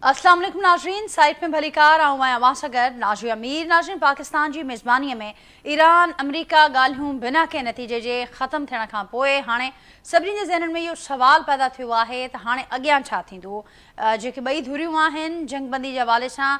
अस्सलाम वालेकुम नाज़रीन, साइट में भलीकार आऊं मैं अवां सगर नाज़ी अमीर। नाज़रीन, पाकिस्तान जी मेज़बानी में ईरान अमरीका ॻाल्हियूं बिना के नतीजे जे ख़त्म थियण खां पोइ हाणे सभिनी जे ज़हननि में इहो सवाल पैदा थियो आहे त हाणे अॻियां छा थींदो। जेके ॿई धुरियूं आहिनि जंगबंदी जे हवाले सां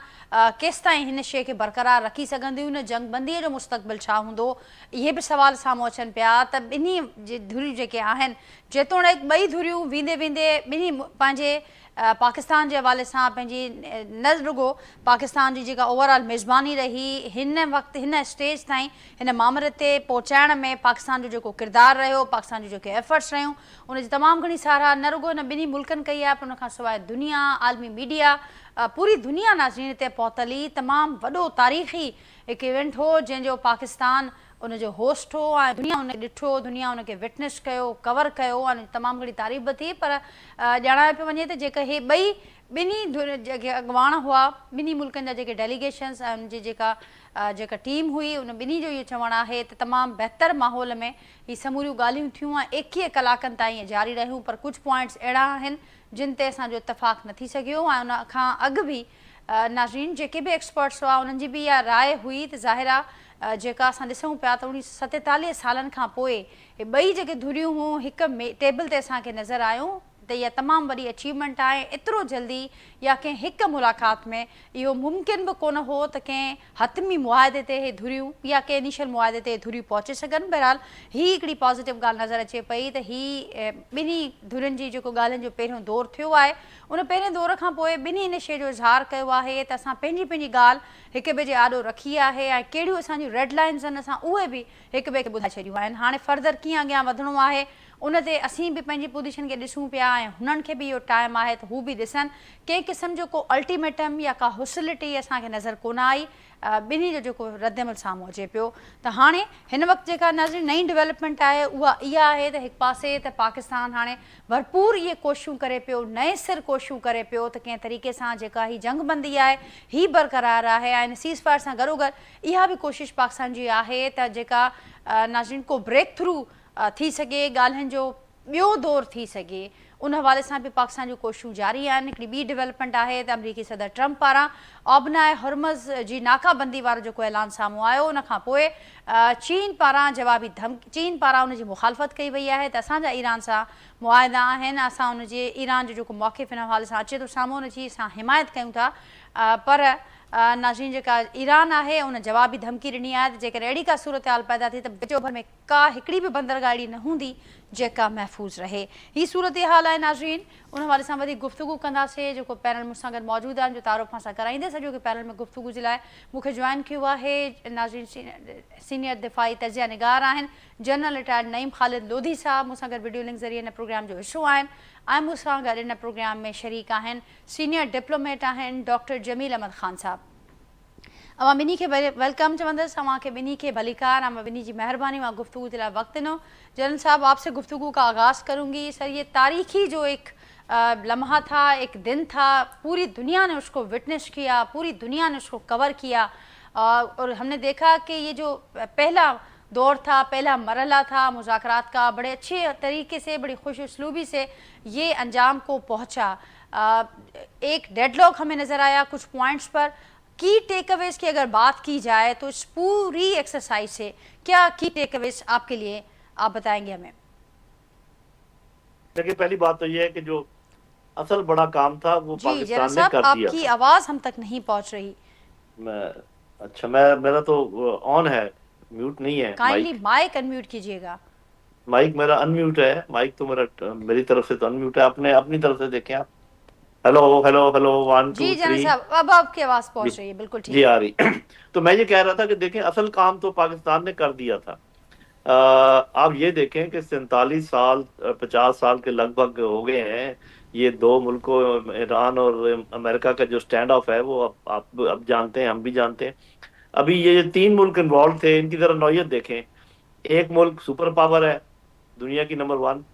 केसि ताईं हिन शइ खे बरक़रार रखी सघंदियूं, न जंगबंदीअ जो मुस्तक़बिल छा हूंदो, इहे बि सवाल साम्हूं अचनि पिया त ॿिन्ही जे धुरियूं जेके आहिनि जेतोणीकि ॿई धुरियूं वेंदे वेंदे ॿिन्ही पंहिंजे पाकिस्तान के हवाले से न रुगो पाकिस्तान की जेका ओवरऑल मेज़बानी रही हिन वक्त हिन स्टेज ताईं हिन मामले ते पहुचाइण में पाकिस्तान जो जेको किरदार रहियो, पाकिस्तान जो जेके एफर्ट्स रहियूं उनजी तमामु घणी साराह न रुगो हिन ॿिन्ही मुल्कनि कई आहे, पर उनखां सवाइ दुनिया, आलमी मीडिया, पूरी दुनिया नाज़रीन ते पहुतली तमामु वॾो तारीख़ी हिकु इवेंट हो जंहिंजो पाकिस्तान उनजो होस्ट हो ऐं दुनिया उन ॾिठो, दुनिया उनखे विटनेस कयो, कवर कयो ऐं तमामु घणी तारीफ़ बि थी। पर ॼाणायो पियो वञे त जेके हे ॿई ॿिन्ही जेके अॻुवाण हुआ ॿिन्ही मुल्कनि जा जेके डेलीगेशन्स ऐं उनजी जेका टीम हुई उन ॿिन्ही जो इहो चवणु आहे त तमामु बहितर माहौल में ही समूरियूं ॻाल्हियूं थियूं ऐं 21 कलाकनि ताईं जारी रहियूं, पर कुझु पॉइंट्स अहिड़ा आहिनि जिन ते असांजो इतफ़ाक़ न थी सघियो ऐं उन खां अॻु बि नाज़रीन जेके बि एक्सपर्ट्स हुआ उन्हनि जी बि इहा राय हुई त ज़ाहिर आहे जेका असां ॾिसूं पिया त 47 सालनि खां पोइ हे ॿई जेके धुरियूं हुयूं हिकु टेबल ते असांखे नज़र आयूं त इहा तमामु वॾी अचीवमेंट आहे। एतिरो जल्दी या कंहिं हिकु मुलाक़ात में इहो मुमकिन बि कोन हो त कंहिं हतमी मुआदे ते हे धुरियूं या कंहिं इनिशियल मुआदे ते धुरियूं पहुचे सघनि। बहरहाल हीअ हिकिड़ी पॉज़िटिव ॻाल्हि नज़र अचे पई त हीअ ॿिन्ही धुरियुनि जी जेको ॻाल्हियुनि जो पहिरियों दौरु थियो आहे उन पहिरें दौर खां पोइ ॿिन्ही इन शइ जो इज़हार कयो आहे त असां पंहिंजी पंहिंजी ॻाल्हि हिक ॿिए जे आॾो रखी आहे ऐं कहिड़ियूं असांजियूं रेड लाइन्स आहिनि असां उहे बि हिक ॿिए खे ॿुधाए छॾियूं आहिनि। हाणे फर्दर कीअं अॻियां वधिणो आहे उन ते असीं बि पंहिंजी पोज़ीशन खे ॾिसूं पिया ऐं हुननि खे बि इहो टाइम आहे त हू बि ॾिसनि। कंहिं क़िस्म जो को अल्टीमेटम या का हॉस्टिलिटी असांखे नज़र कोन आई, ॿिन्ही जो जेको रद्दमल साम्हूं अचे पियो। त हाणे हिन वक़्तु जेका नज़र नई डेवलपमेंट आहे उहा इहा आहे त हिकु पासे त पाकिस्तान हाणे भरपूर इहे कोशिशूं करे पियो, नए सिर कोशिशूं करे पियो त कंहिं तरीक़े सां जेका हीअ जंगबंदी आहे हीअ बरक़रार आहे ऐं सीज़ फायर सां गॾोगॾु इहा बि कोशिशि पाकिस्तान जी आहे त जेका नाज़रीन को ब्रेक थ्रू थी सघे, ॻाल्हियुनि जो ॿियो दौरु थी सघे, उन हवाले सां बि पाकिस्तान जूं कोशिशूं जारी आहिनि। हिकिड़ी ॿी डेवलपमेंट आहे त अमरीकी सदर ट्रंप पारां ओबनाए हॉर्मज़ जी नाकाबंदी वारो जेको ऐलान साम्हूं आयो उन खां पोइ चीन पारां जवाबी चीन पारां उनजी मुखालफ़त कई वई आहे त असांजा ईरान सां मुआहिदा आहिनि, असां उनजे ईरान जो जेको मौक़िफ़ हिन हवाले सां अचे थो साम्हूं उनजी असां हिमायत कयूं था। पर नाज़रीन जेका ईरान आहे उन जवाबी धमकी ॾिनी आहे त जेकर अहिड़ी का सूरत हाल पैदा थी त विचो भर में का हिकिड़ी बि बंदरगाड़ी न हूंदी जेका महफ़ूज़ रहे। हीअ सूरत हाल आहे नाज़रीन। उन हवाले सां वधीक गुफ़्तगू कंदासीं। जेको पैनल मूंसां गॾु मौजूदु आहिनि जो तारुफ़ सां कराईंदे सॼो की पैनल में गुफ़्तगू जे लाइ मूंखे जॉइन कयो आहे नाज़रीन सीनियर दिफ़ाई तजिया निगार आहिनि जनरल रिटायर्ड नईम ख़ालिद लोधी साहब, मूंसां गॾु वीडियो लिंक ज़रिए हिन प्रोग्राम जो हिसो आहिनि ऐं मूंसां गॾु हिन प्रोग्राम में शरीक आहिनि सीनियर डिप्लोमेट आहिनि डॉक्टर जमील अहमद ख़ान साहब। अवां ॿिन्ही खे वेलकम चवंदसि, अव्हांखे ॿिन्ही खे भलीकार, अवां ॿिन्ही जी महिरबानी वहाँ गुफ्तगू के लिए वक्त नो। जनरल साहब आपसे गुफ्तगू का आगाज़ करूँगी। सर ये तारीख़ी जो एक लम्हा था, एक दिन था, पूरी दुनिया ने उसको विटनेस किया, पूरी दुनिया ने उसको कवर किया और हमने देखा कि ये जो पहला दौर था, पहला मरहला था मुज़ाकरात का, बड़े अच्छे तरीके से बड़ी खुश उसलूबी से ये अंजाम को पहुँचा। एक डेडलॉक हमें नज़र आया कुछ पॉइंट्स पर। की टेकअवेज की अगर बात की जाए तो इस पूरी एक्सरसाइज से क्या की टेकअवेज आपके लिए आप बताएंगे हमें? देखिए, पहली बात तो ये है कि जो असल बड़ा काम था वो पाकिस्तान ने कर दिया। आपकी आवाज हम तक नहीं पहुंच रही। मेरा तो ऑन है, म्यूट नहीं है। काइंडली माइक अनम्यूट कीजिएगा। माइक मेरा अनम्यूट है, माइक तो मेरी तरफ से तो अनम्यूट है, अपनी तरफ से देखें आप। हेलो हेलो हेलो 1 2 3 जी साहब, अब आपकी आवाज पहुंच रही है, बिल्कुल ठीक जी आ रही। तो मैं ये कह रहा था कि देखें असल काम तो पाकिस्तान ने कर दिया था। आप ये देखें कि 47 साल 50 साल के लगभग हो गए हैं ये दो मुल्कों ईरान और अमेरिका का जो स्टैंड ऑफ है वो आप अब जानते हैं, हम भी जानते हैं। अभी ये 3 मुल्क इन्वॉल्व थे, इनकी तरह नौयत देखें। एक मुल्क सुपर पावर है, दुनिया की नंबर 1।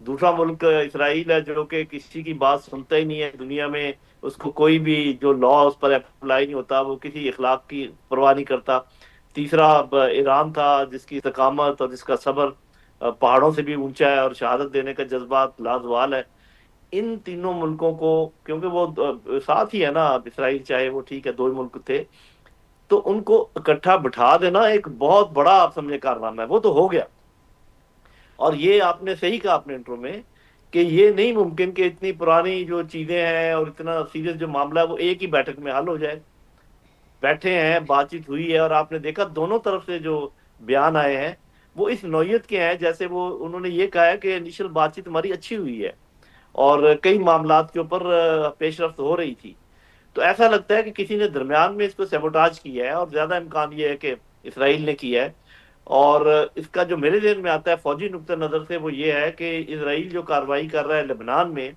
दूसरा मुल्क इसराइल है जो कि किसी की बात सुनता ही नहीं है दुनिया में, उसको कोई भी जो लॉ उस पर अप्लाई नहीं होता, वो किसी इखलाक की परवाह नहीं करता। तीसरा ईरान था जिसकी इस्तकामत और जिसका सब्र पहाड़ों से भी ऊंचा है और शहादत देने का जज्बात लाजवाल है। ان تینوں ملکوں کو، کیونکہ وہ ساتھ ہی ہے نا اسرائیل، چاہے وہ ٹھیک ہے 2 ملک تھے، تو ان کو اکٹھا بٹھا دینا ایک بہت بڑا آپ سمجھے کارنامہ ہے. وہ تو ہو گیا. اور یہ آپ نے صحیح کہا اپنے انٹرو میں کہ یہ نہیں ممکن کہ اتنی پرانی جو چیزیں ہیں اور اتنا سیریس جو معاملہ ہے وہ ایک ہی بیٹھک میں حل ہو جائے. بیٹھے ہیں، بات چیت ہوئی ہے، اور آپ نے دیکھا دونوں طرف سے جو بیان آئے ہیں وہ اس نوعیت کے ہیں، جیسے وہ انہوں نے یہ کہا ہے کہ انیشل بات چیت ہماری اچھی ہوئی ہے اور کئی معاملات کے اوپر پیش رفت ہو رہی تھی. تو ایسا لگتا ہے کہ کسی نے درمیان میں اس کو سیبوٹاج کیا ہے، اور زیادہ امکان یہ ہے کہ اسرائیل نے کیا ہے. اور اس کا جو میرے ذہن میں آتا ہے فوجی نقطہ نظر سے وہ یہ ہے کہ اسرائیل جو کارروائی کر رہا ہے لبنان میں،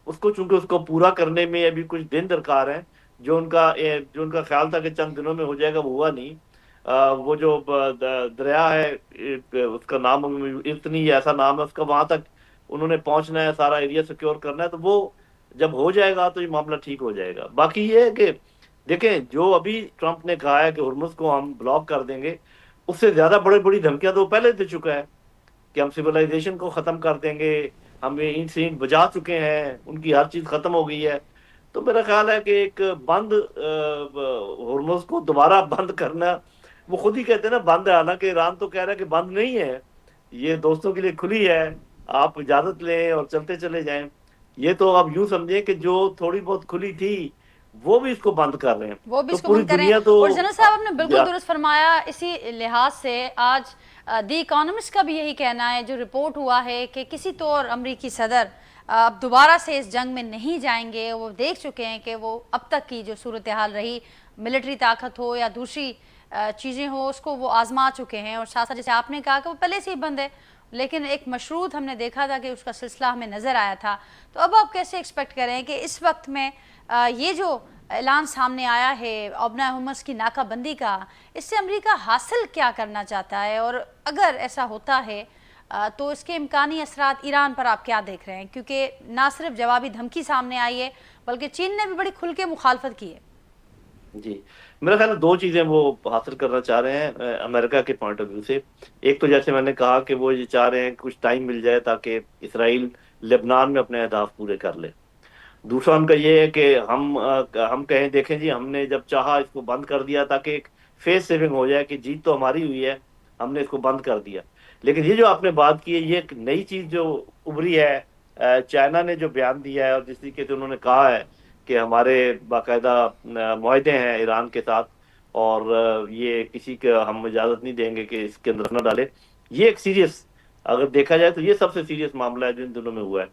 اس کو چونکہ اس کو پورا کرنے میں ابھی کچھ دن درکار ہیں. جو ان کا خیال تھا کہ چند دنوں میں ہو جائے گا وہ ہوا نہیں. وہ جو دریا ہے، اس کا نام اتنی ایسا نام ہے اس کا، وہاں تک انہوں نے پہنچنا ہے، سارا ایریا سیکیور کرنا ہے. تو وہ جب ہو جائے گا تو یہ معاملہ ٹھیک ہو جائے گا. باقی یہ ہے کہ دیکھیں جو ابھی ٹرمپ نے کہا ہے کہ ہرمز کو ہم بلاک کر دیں گے، اس سے زیادہ بڑی دھمکیاں تو پہلے دے چکا ہے کہ ہم سویلائزیشن کو ختم کر دیں گے، ہم اینٹ سے اینٹ بجا چکے ہیں، ان کی ہر چیز ختم ہو گئی ہے. تو میرا خیال ہے کہ ایک بند ہرمز کو دوبارہ بند کرنا، وہ خود ہی کہتے ہیں نا بند ہے، حالانکہ ایران تو کہہ رہا ہے کہ بند نہیں ہے، یہ دوستوں کے لیے کھلی ہے، آپ اجازت لیں اور چلتے چلے جائیں. یہ تو آپ یوں سمجھیں کہ جو تھوڑی بہت کھلی تھی وہ بھی اس کو بند کر رہے ہیں. وہ بھی تو اس کو پوری بند کریں. دنیا تو اور جنرل صاحب آپ نے بالکل درست فرمایا. اسی لحاظ سے آج دی اکانومسٹ کا بھی یہی کہنا ہے، جو رپورٹ ہوا ہے کہ کسی طور امریکی صدر اب دوبارہ سے اس جنگ میں نہیں جائیں گے. وہ دیکھ چکے ہیں کہ وہ اب تک کی جو صورتحال رہی، ملٹری طاقت ہو یا دوسری چیزیں ہو، اس کو وہ آزما چکے ہیں. اور ساتھ ساتھ جیسے آپ نے کہا کہ وہ پہلے سے ہی بند ہے، لیکن ایک مشروط ہم نے دیکھا تھا کہ اس کا سلسلہ ہمیں نظر آیا تھا. تو اب آپ کیسے ایکسپیکٹ کریں کہ اس وقت میں یہ جو اعلان سامنے آیا ہے ابنا ہرمز کی ناکہ بندی کا، اس سے امریکہ حاصل کیا کرنا چاہتا ہے؟ اور اگر ایسا ہوتا ہے تو اس کے امکانی اثرات ایران پر آپ کیا دیکھ رہے ہیں؟ کیونکہ نہ صرف جوابی دھمکی سامنے آئی ہے بلکہ چین نے بھی بڑی کھل کے مخالفت کی ہے. جی، میرا خیال ہے 2 چیزیں وہ حاصل کرنا چاہ رہے ہیں امریکہ کے پوائنٹ آف ویو سے. ایک تو جیسے میں نے کہا کہ وہ یہ چاہ رہے ہیں کہ کچھ ٹائم مل جائے تاکہ اسرائیل لبنان میں اپنے اہداف پورے کر لے. دوسرا ان کا یہ ہے کہ ہم کہیں دیکھیں جی ہم نے جب چاہا اس کو بند کر دیا تاکہ ایک فیس سیونگ ہو جائے کہ جیت تو ہماری ہوئی ہے، ہم نے اس کو بند کر دیا. لیکن یہ جو آپ نے بات کی ہے، یہ ایک نئی چیز جو ابھری ہے. چائنا نے جو بیان دیا ہے اور جس طریقے سے انہوں نے کہا ہے کہ ہمارے باقاعدہ معاہدے ہیں ایران کے ساتھ، اور یہ کسی کا ہم اجازت نہیں دیں گے کہ اس کے اندر نہ ڈالے. یہ ایک سیریس، اگر دیکھا جائے تو یہ سب سے سیریس معاملہ ہے جو ان دنوں میں ہوا ہے.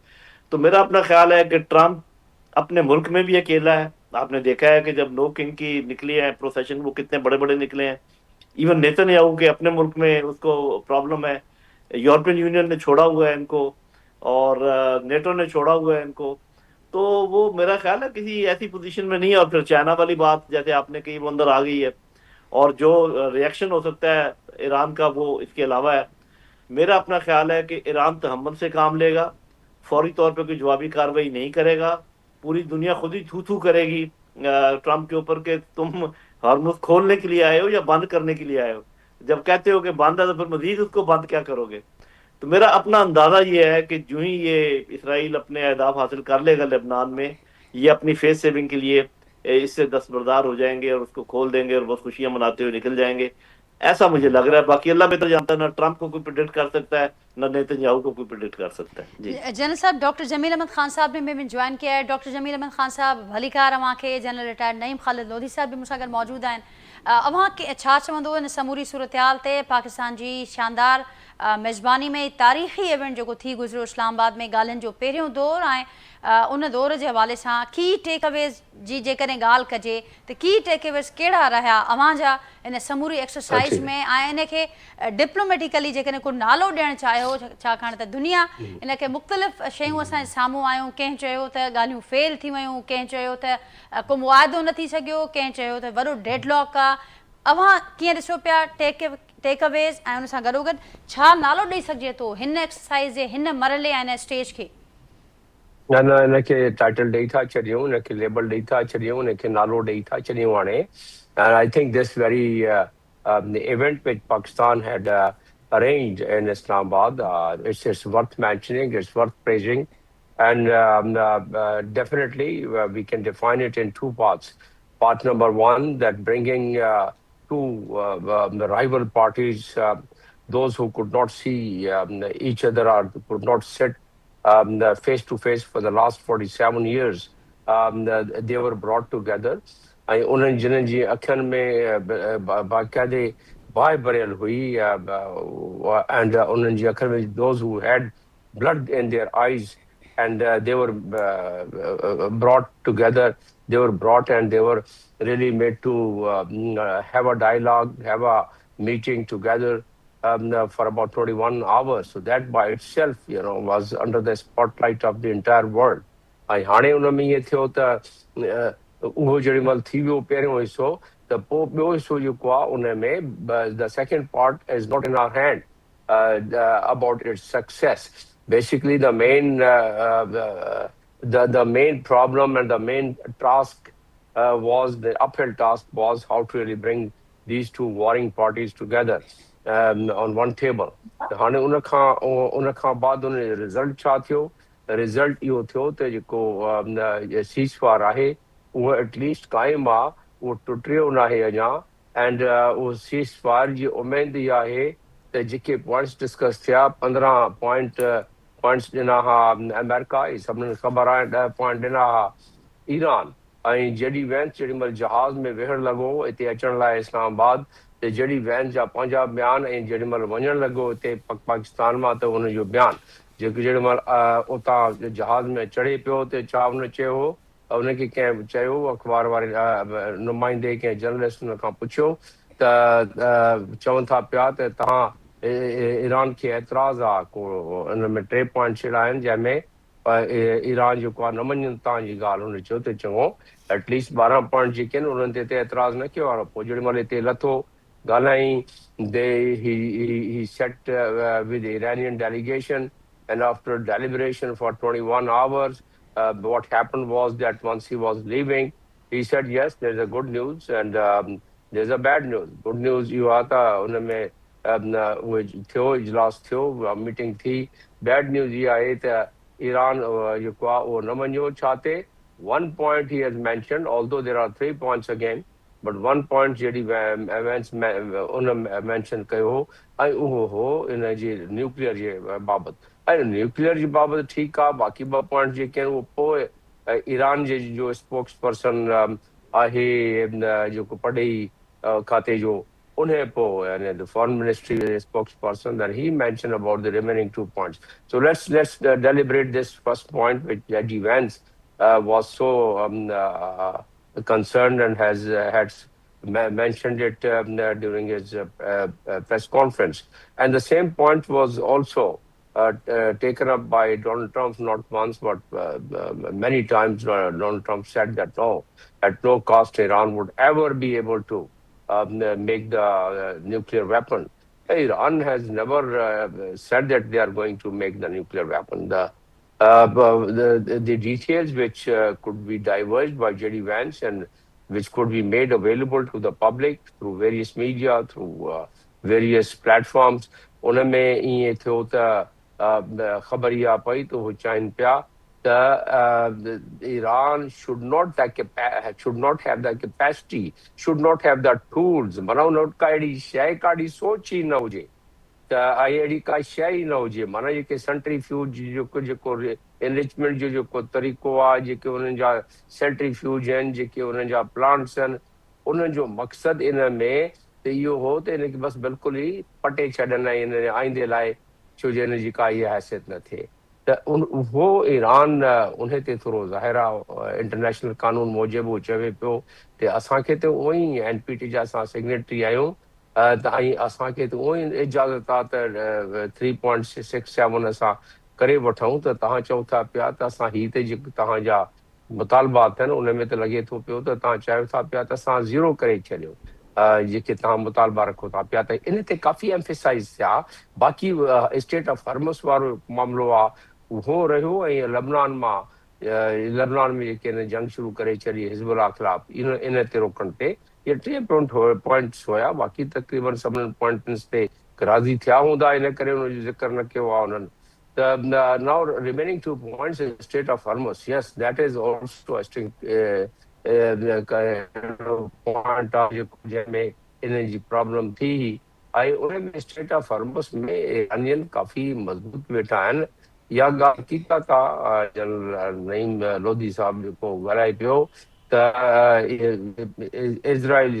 تو میرا اپنا خیال ہے کہ ٹرمپ اپنے ملک میں بھی اکیلا ہے. آپ نے دیکھا ہے کہ جب نو کنگ کی نکلی ہے پروسیشن، وہ کتنے بڑے بڑے نکلے ہیں. ایون نیتن یاہو کے اپنے ملک میں اس کو پرابلم ہے. یورپین یونین نے چھوڑا ہوا ہے ان کو، اور نیٹو نے چھوڑا ہوا ہے ان کو. تو وہ میرا خیال ہے کسی ایسی پوزیشن میں نہیں ہے. اور پھر چائنا والی بات جیسے آپ نے کہی وہ اندر آ گئی ہے، اور جو ریئیکشن ہو سکتا ہے ایران کا وہ اس کے علاوہ ہے. میرا اپنا خیال ہے کہ ایران تحمل سے کام لے گا، فوری طور پہ کوئی جوابی کارروائی نہیں کرے گا. پوری دنیا خود ہی تھو تھو کرے گی ٹرمپ کے اوپر کہ تم ہارمز کھولنے کے لیے آئے ہو یا بند کرنے کے لیے آئے ہو. جب کہتے ہو کہ بند ہے تو پھر مزید اس کو بند کیا کرو گے. تو میرا اپنا اندازہ یہ ہے کہ جو ہی یہ اسرائیل اپنے اہداف حاصل کر لے گا لبنان میں، یہ اپنی فیس سیونگ کے لیے اس سے دستبردار ہو جائیں گے اور اس کو کھول دیں گے اور بہت خوشیاں مناتے ہوئے نکل جائیں گے. ایسا مجھے لگ رہا ہے. باقی اللہ بہتر جانتا ہے، نہ ٹرمپ کو کوئی پریڈکٹ کر سکتا ہے نہ نیتن یاہو کو کوئی پریڈکٹ کر سکتا ہے. جی جنرل صاحب، ڈاکٹر جمیل احمد خان صاحب نے بھی جوائن کیا ہے. ڈاکٹر جمیل احمد خان صاحب بھلی کار اواں کے جنرل ریٹائرڈ نعیم خالد لودھی صاحب بھی مساگر موجود ہیں. اواں کے چھا چوندو ان سموری صورتحال تے پاکستان جی شاندار میزبانی میں تاریخی ایونٹ جو تھی گزرو اسلام آباد میں ڳالهين جو पहिरियों دور آئے ان دور کے حوالے سے کی ٹیک اویز جی جيڪڏهن ڳالهه کجي تو کی ٹیک اویز کہڑا رہا اوان جا ان سموري ایکسرسائز میں ان کے ڈپلومیٹیکلی جيڪڏهن کو نالو ڏيڻ چاهيو ڇاڪاڻ ته دنیا ان کے مختلف شيون اسان ساموں آيون. کہیں چيو ته ڳالهيون فيل تھی ويون، کہیں چيو ته کو معاهدو نه ٿي سگهيو، کہیں چيو ته وڏو ڊيڊ لاڪ آ. اوان ڪيئن ڏسو پيا ٹیک اویز ۽ ان سان گڏوگڏ ڇا نالو ڏيئی سگهجي ٿو هن ایکسرسائز جي هن مرحلي ۽ اسٽيج کي؟ न हिन खे टाइटल ॾेई था छॾियूं, हिन खे लेबल ॾेई था छॾियूं, हिन खे नालो ॾेई था छॾियूं हाणे. And I think this very the event which Pakistan had arranged in Islamabad, it's worth mentioning, it's worth praising. And definitely, we can define it in two parts. Part number one, that bringing two the rival parties, those who could not see each other or could not sit face to face for the last 47 years, they were brought together. ऐं उन्हनि जिन्हनि जी अखियुनि में बाक़ाइदे बाहि भरियल हुई and उन्हनि जी अखियुनि में those who had blood in their eyes, and they were brought together. They were brought and they were really made to have a dialogue, have a meeting together for about 21 hours. So that by itself, was under the spotlight of the entire world. ऐं हाणे उन में इएं थियो त उहो जेॾी महिल थी वियो पहिरियों हिसो त पोइ ॿियो हिसो जेको आहे उन में the second part is not in our hand about its success. Basically, the main problem and the main task was the uphill task was how to really bring these two warring parties together on one table. हाणे उन खां बाद उन result छा थियो? Result इहो थियो त जेको सीज़फायर आहे उहो एटलीस्ट क़ाइमु आहे, उहो टुटियो न आहे अञा. एंड उहो सीज़फायर जी उमेद इहा आहे त जेके पॉइंट्स डिस्कस थिया 15 पॉइंट्स ॾिना हुआ अमेरिका, इहे सभिनीनि खे ख़बर आहे. 10 पॉइंट ॾिना हुआ ईरान. ऐं जेडी वैंस जेॾी महिल जहाज़ में वेहणु लॻो हिते अचण लाइ इस्लामाबाद, त जेडी वैंस जा पंहिंजा बयान ऐं जेॾी महिल वञणु लॻो हिते पाकिस्तान मां त हुनजो बयानु जेको जेॾी महिल उतां जहाज़ में चढ़े पियो त छा हुन चयो हो, उनखे कंहिं चयो अख़बार वारे नुमाइंदे कंहिं जर्नलिस्ट हुन खां पुछियो त चवनि था पिया त तव्हां ईरान खे एतिराज़ आहे को हिन में 3 पॉइंट छेड़ा आहिनि जंहिंमें ईरान जेको आहे न मञनि तव्हांजी ॻाल्हि. हुन चयो त चङो एटलीस्ट 12 पॉइंट जेके आहिनि उन्हनि ते एतिराज़ न कयो आहे. पोइ जेॾी महिल हिते लथो ॻाल्हाई he sat with the Iranian delegation, and after deliberation for 21 hours, what happened was that once he was leaving, he said, yes, there's a good news and there's a bad news. Good news इहो आहे त हुन में उहे थियो इजलास थियो, meeting थी. बैड न्यूज़ इहा आहे त ईरान जेको आहे उहो न मञियो. छा ते? 1 point he has mentioned, although there are 3 points again, but 1 point जेडी एवेंस उन मेंशन कयो हो ऐं उहो हो इन जी न्यूक्लियर जे बाबति. ऐं न्यूक्लियर जी बाबति ठीकु आहे, बाक़ी 2 पॉइंट जेके आहिनि उहो पोइ ईरान जे जो स्पोक्स पर्सन आहे जेको पढ़ई खाते जो उन पोइ यानी the foreign ministry spokesperson, that he mentioned about the remaining 2 points. So let's deliberate this first point, which J.D. Vance was so concerned and had mentioned it during his press conference. And the same point was also taken up by Donald Trump, not once, but many times. Donald Trump said that no, at no cost Iran would ever be able to make the nuclear weapon. Iran has never said that they are going to make the nuclear weapon. The details which could be diverged by J.D. Vance and which could be made available to the public through various media, through various platforms. उनमें ईअं थियो त ख़बर इहा पई त हू चाहिनि पिया त Iran should not have the capacity, should not have the tools. माना उन का अहिड़ी शइ काॾी सोच ई न हुजे त अहिड़ी का शइ ई न हुजे. माना जेके सेंट्रीफ्यूज जेको एनरिचमेंट जो जेको तरीक़ो आहे, जेके उन्हनि जा सेंट्रीफ्यूज आहिनि, जेके उन्हनि जा प्लांट्स आहिनि, उन्हनि जो मक़सदु इन में त इहो हो त इनखे बसि बिल्कुलु ई पटे छॾनि ऐं इन आईंदे लाइ छो जो इनजी का इहा हैसियत न थिए. त उहो ईरान उन ते थोरो ज़ाहिर आहे इंटरनेशनल कानून मूजिबि चवे पियो त असांखे त उहो ई NPT जा असां सिग्नेटरी आहियूं त ऐं असांखे त उहो ई इजाज़त आहे त 3.67 असां करे वठूं. त तव्हां चओ था पिया त असां हीअ त जेके तव्हांजा मुतालबात आहिनि उन में त लॻे थो पियो त तव्हां चाहियो था पिया त असां ज़ीरो करे छॾियूं जेके तव्हां मुतालबा रखो था पिया. त इन ते काफ़ी एम्फेसाइज़ थिया. बाक़ी स्टेट ऑफ हॉर्मस वारो मामिलो आहे उहो रहियो. ऐं लेबनान में जेके हिन जंग शुरू करे छॾी हिज़बुल्लाह ख़िलाफ़ इन ते रोकण ते इहे 3 पॉइंट्स हुया. बाक़ी तक़रीबन सभिनीनि पॉइंट्स ते राज़ी थिया हूंदा, इन करे उनजो ज़िक्र न कयो आहे उन्हनि. Now remaining 2 points in the Strait of Hormuz, yes, that is also a strict point of जंहिंमें इन जी प्रॉब्लम थी ऐं उन में स्टेट ऑफ हॉर्मस में इरानियन काफ़ी मज़बूत वेठा आहिनि। इहा ॻाल्हि हक़ीक़त आहे। जनरल नईम लोधी साहब जेको ॻाल्हाए पियो त इज़राइल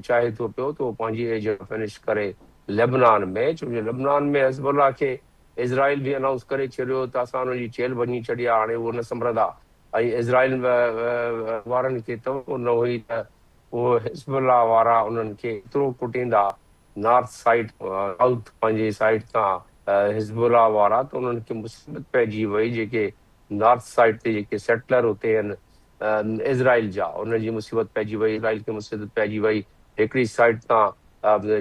चाहे थो पियो त उहो पंहिंजी एजेंट फिनिश करे लेबनान में, छो जो लेबनान में हिज़बुल्लाह खे इज़राइल बि अनाउंस करे छॾियो त असां हुनजी जेल वञी छॾिया, हाणे उहो न संभरंदा। ऐं इज़राइल वारनि खे तवको न हुई त उहो हिज़बुल्लाह वारा उन्हनि खे एतिरो कुटींदा नॉर्थ साइड साउथ पंहिंजे साइड तां हिज़बुल्लाह वारा, त उन्हनि खे मुसीबत पइजी वई। जेके नॉर्थ साइड ते जेके सेटलर हुते आहिनि इज़राइल जा, उनजी मुसीबत पइजी वई, इज़राइल खे मुसीबत पइजी वई। हिकिड़ी साइड तां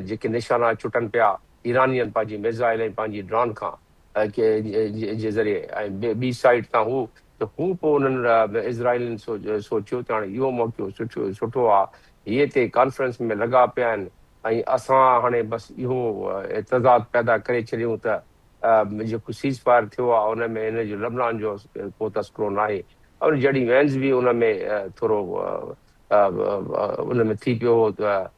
जेके निशाना छुटनि पिया ईरानियन पंहिंजी मिज़ाइल ऐं पंहिंजी ड्रोन खां जे ज़रिए, ऐं ॿी साइड तां हू त हू पोइ उन्हनि इज़राइल सोचियो त हाणे इहो मौक़ो सुठो आहे, इहे ते कॉन्फ्रेंस में लॻा पिया आहिनि ऐं असां हाणे बसि इहो इतज़ाद पैदा करे छॾियूं त जेको सीज़ फायर थियो आहे उन में हिन जो लेबनान जो को तस्करो न आहे। और जेडी वैंस भी उनमें थोरो उनमें थी पियो हो त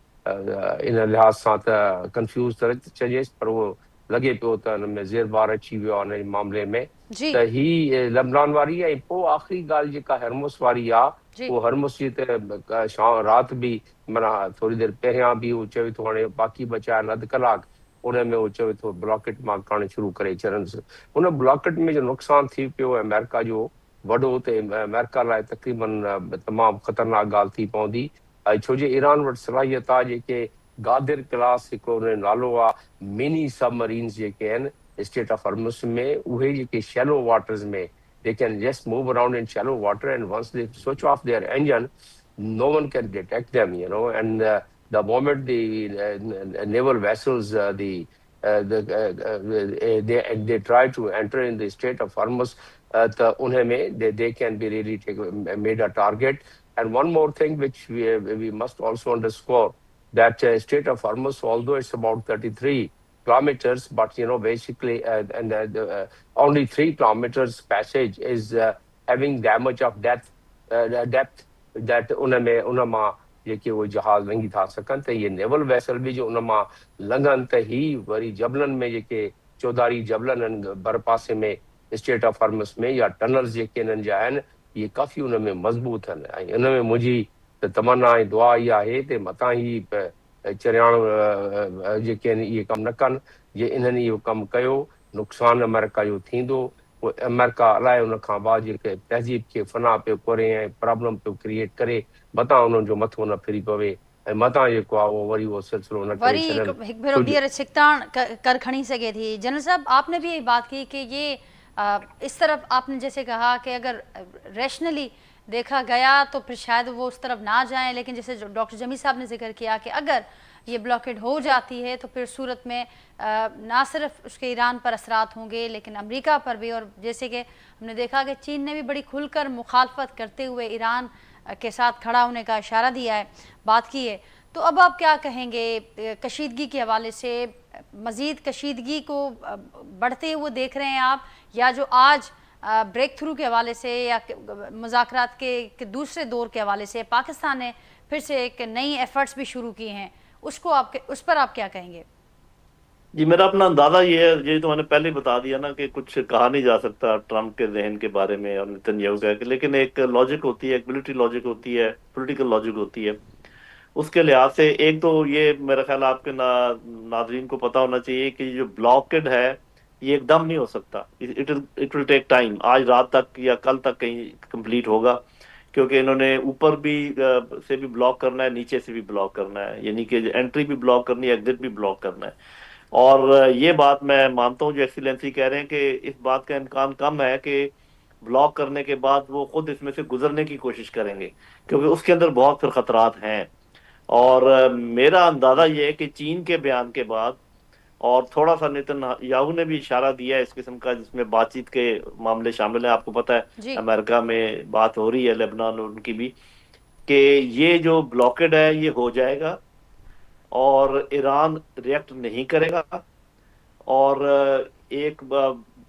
इन लिहाज़ सां त कंफ्यूज़ त चइजेसि, पर उहो लॻे पियो त उनमें ज़ेरबार अची वियो आहे उन मामले में। जी त ही लेबनान वारी ऐं पोइ आख़िरी ॻाल्हि जेका हरमुस वारी आहे, जी उहो हरमुस जी त शाम राति बि माना थोरी देरि पहिरियां बि उहो चवे थो हाणे बाक़ी बचा आहिनि अधु कलाकु, उन में उहो चवे थो ब्लॉकेट मां करणु शुरू करे छॾंदुसि। उन ब्लॉकेट में जो नुक़सानु थी पियो अमेरिका जो वॾो, त अमेरिका लाइ तक़रीबन तमामु ख़तरनाक ॻाल्हि थी पवंदी। ऐं छो जो ईरान वटि सलाहियत आहे जेके गादिर क्लास हिकिड़ो हुन जो नालो आहे, मिनी सबमरीन्स जेके आहिनि स्टेट ऑफ हॉर्मुज़ में, उहे जेके शैलो वाटर्स में they can just move around in shallow water, and once they switch off their engine, no one can detect them, and the moment the naval vessels they try to enter in the Strait of Hormuz, they can be really made a target. And one more thing which we must also underscore, that Strait of Hormuz, although it's about 33 kilometers, but basically only 3 kilometers passage is having that much of depth that unama जेके उहे जहाज़ लंघी था सघनि। त इहे naval vessel बि जो उन मां लंघनि त ही वरी जबलनि में जेके चौधारी जबलनि आहिनि भर पासे में स्टेट ऑफ हॉर्मस में, या टनल्स जेके हिननि जा आहिनि, इहे काफ़ी उन में मज़बूत आहिनि। ऐं उन में मुंहिंजी त तमन्ना ऐं दुआ इहा आहे त मतां ही चरियाण जेके आहिनि इहे कमु न कनि। जे इन्हनि इहो कमु कयो, नुक़सानु अमेरिका जो थींदो, पोइ अमेरिका अलाए उन खां बाद जेके तहज़ीब खे फना पियो करे ऐं प्रॉब्लम पियो क्रिएट करे, मतां उन्हनि जो मथो न फिरी पवे ऐं मतां जेको आहे उहो वरी उहो सिलसिलो न करे वरी छॾनि। हिकु भेरो ॿीहर छिकताण कर खणी सके थी। जनरल साहब, आपने भी यही बात की कि ये इस तरफ आपने जैसे कहा कि अगर रैशनली देखा गया तो फिर शायद वो उस तरफ ना जाएं, लेकिन जैसे जो डॉक्टर जमी साहब ने जिक्र किया कि अगर ये ब्लॉकेड हो जाती है तो फिर सूरत में ना सिर्फ उसके ईरान पर असरात होंगे लेकिन अमेरिका पर भी। और जैसे कि हमने देखा कि चीन ने भी बड़ी खुलकर मुखालफत करते हुए ईरान के साथ खड़ा होने का इशारा दिया है, बात की है। तो अब आप क्या कहेंगे कशीदगी के हवाले से? मज़ीद कशीदगी को बढ़ते हुए देख रहे हैं आप, या जो आज ब्रेक थ्रू के हवाले से या मुज़ाकरात के दूसरे दौर के हवाले से पाकिस्तान ने फिर से एक नई एफर्ट्स भी शुरू की हैं, उस पर आप क्या कहेंगे? जी, मेरा अपना अंदाजा ये है, ये तो मैंने पहले ही बता दिया ना कि कुछ कहा नहीं जा सकता ट्रम्प के जहन के बारे में और नेतन्याहू का, लेकिन एक लॉजिक होती है, एक मिलिट्री लॉजिक होती है, पॉलिटिकल लॉजिक होती है। उसके लिहाज से एक तो ये मेरा ख्याल आपके नाजरीन को पता होना चाहिए कि जो ब्लॉकेड है ये एकदम नहीं हो सकता। It will take time. आज रात तक या कल तक कहीं कंप्लीट होगा, क्योंकि इन्होंने ऊपर भी से भी ब्लॉक करना है, नीचे से भी ब्लॉक करना है, यानी कि एंट्री भी ब्लॉक करनी है, एग्जिट भी ब्लॉक करना है। और ये बात मैं मानता हूँ जो एक्सीलेंसी कह रहे हैं कि इस बात का इम्कान कम है कि ब्लॉक करने के बाद वो खुद इसमें से गुजरने की कोशिश करेंगे, क्योंकि उसके अंदर बहुत फिर खतरात हैं। और मेरा अंदाजा ये है कि चीन के बयान के बाद, और थोड़ा सा नेतन्याहू ने भी इशारा दिया है इस किस्म का, जिसमें बातचीत के मामले शामिल हैं। आपको पता है अमेरिका में बात हो रही है, लेबनान और उनकी भी, कि ये जो ब्लॉकेड है ये हो जाएगा और ईरान रिएक्ट नहीं करेगा। और ایک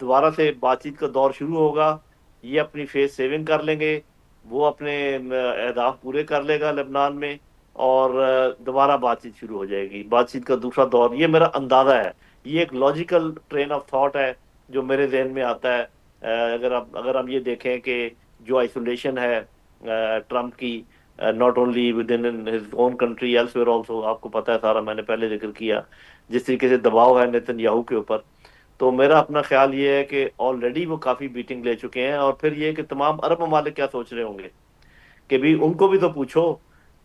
دوبارہ سے بات چیت کا دور شروع ہوگا. یہ اپنی فیس سیونگ کر لیں گے, وہ اپنے اہداف پورے کر لے گا لبنان میں, اور دوبارہ بات چیت شروع ہو جائے گی, بات چیت کا دوسرا دور. یہ میرا اندازہ ہے, یہ ایک لاجیکل ٹرین آف تھاٹ ہے جو میرے ذہن میں آتا ہے. اگر ہم یہ دیکھیں کہ جو آئسولیشن ہے ٹرمپ کی, not only with in his own country elsewhere also, آپ کو پتہ ہے سارا, میں نے پہلے ذکر کیا جس طریقے سے دباؤ ہے نیتن یاہو کے اوپر. تو میرا اپنا خیال یہ ہے کہ آلریڈی وہ کافی بیٹنگ لے چکے ہیں, اور پھر یہ کہ تمام عرب ممالک کیا سوچ رہے ہوں گے کہ بھی ان کو بھی تو پوچھو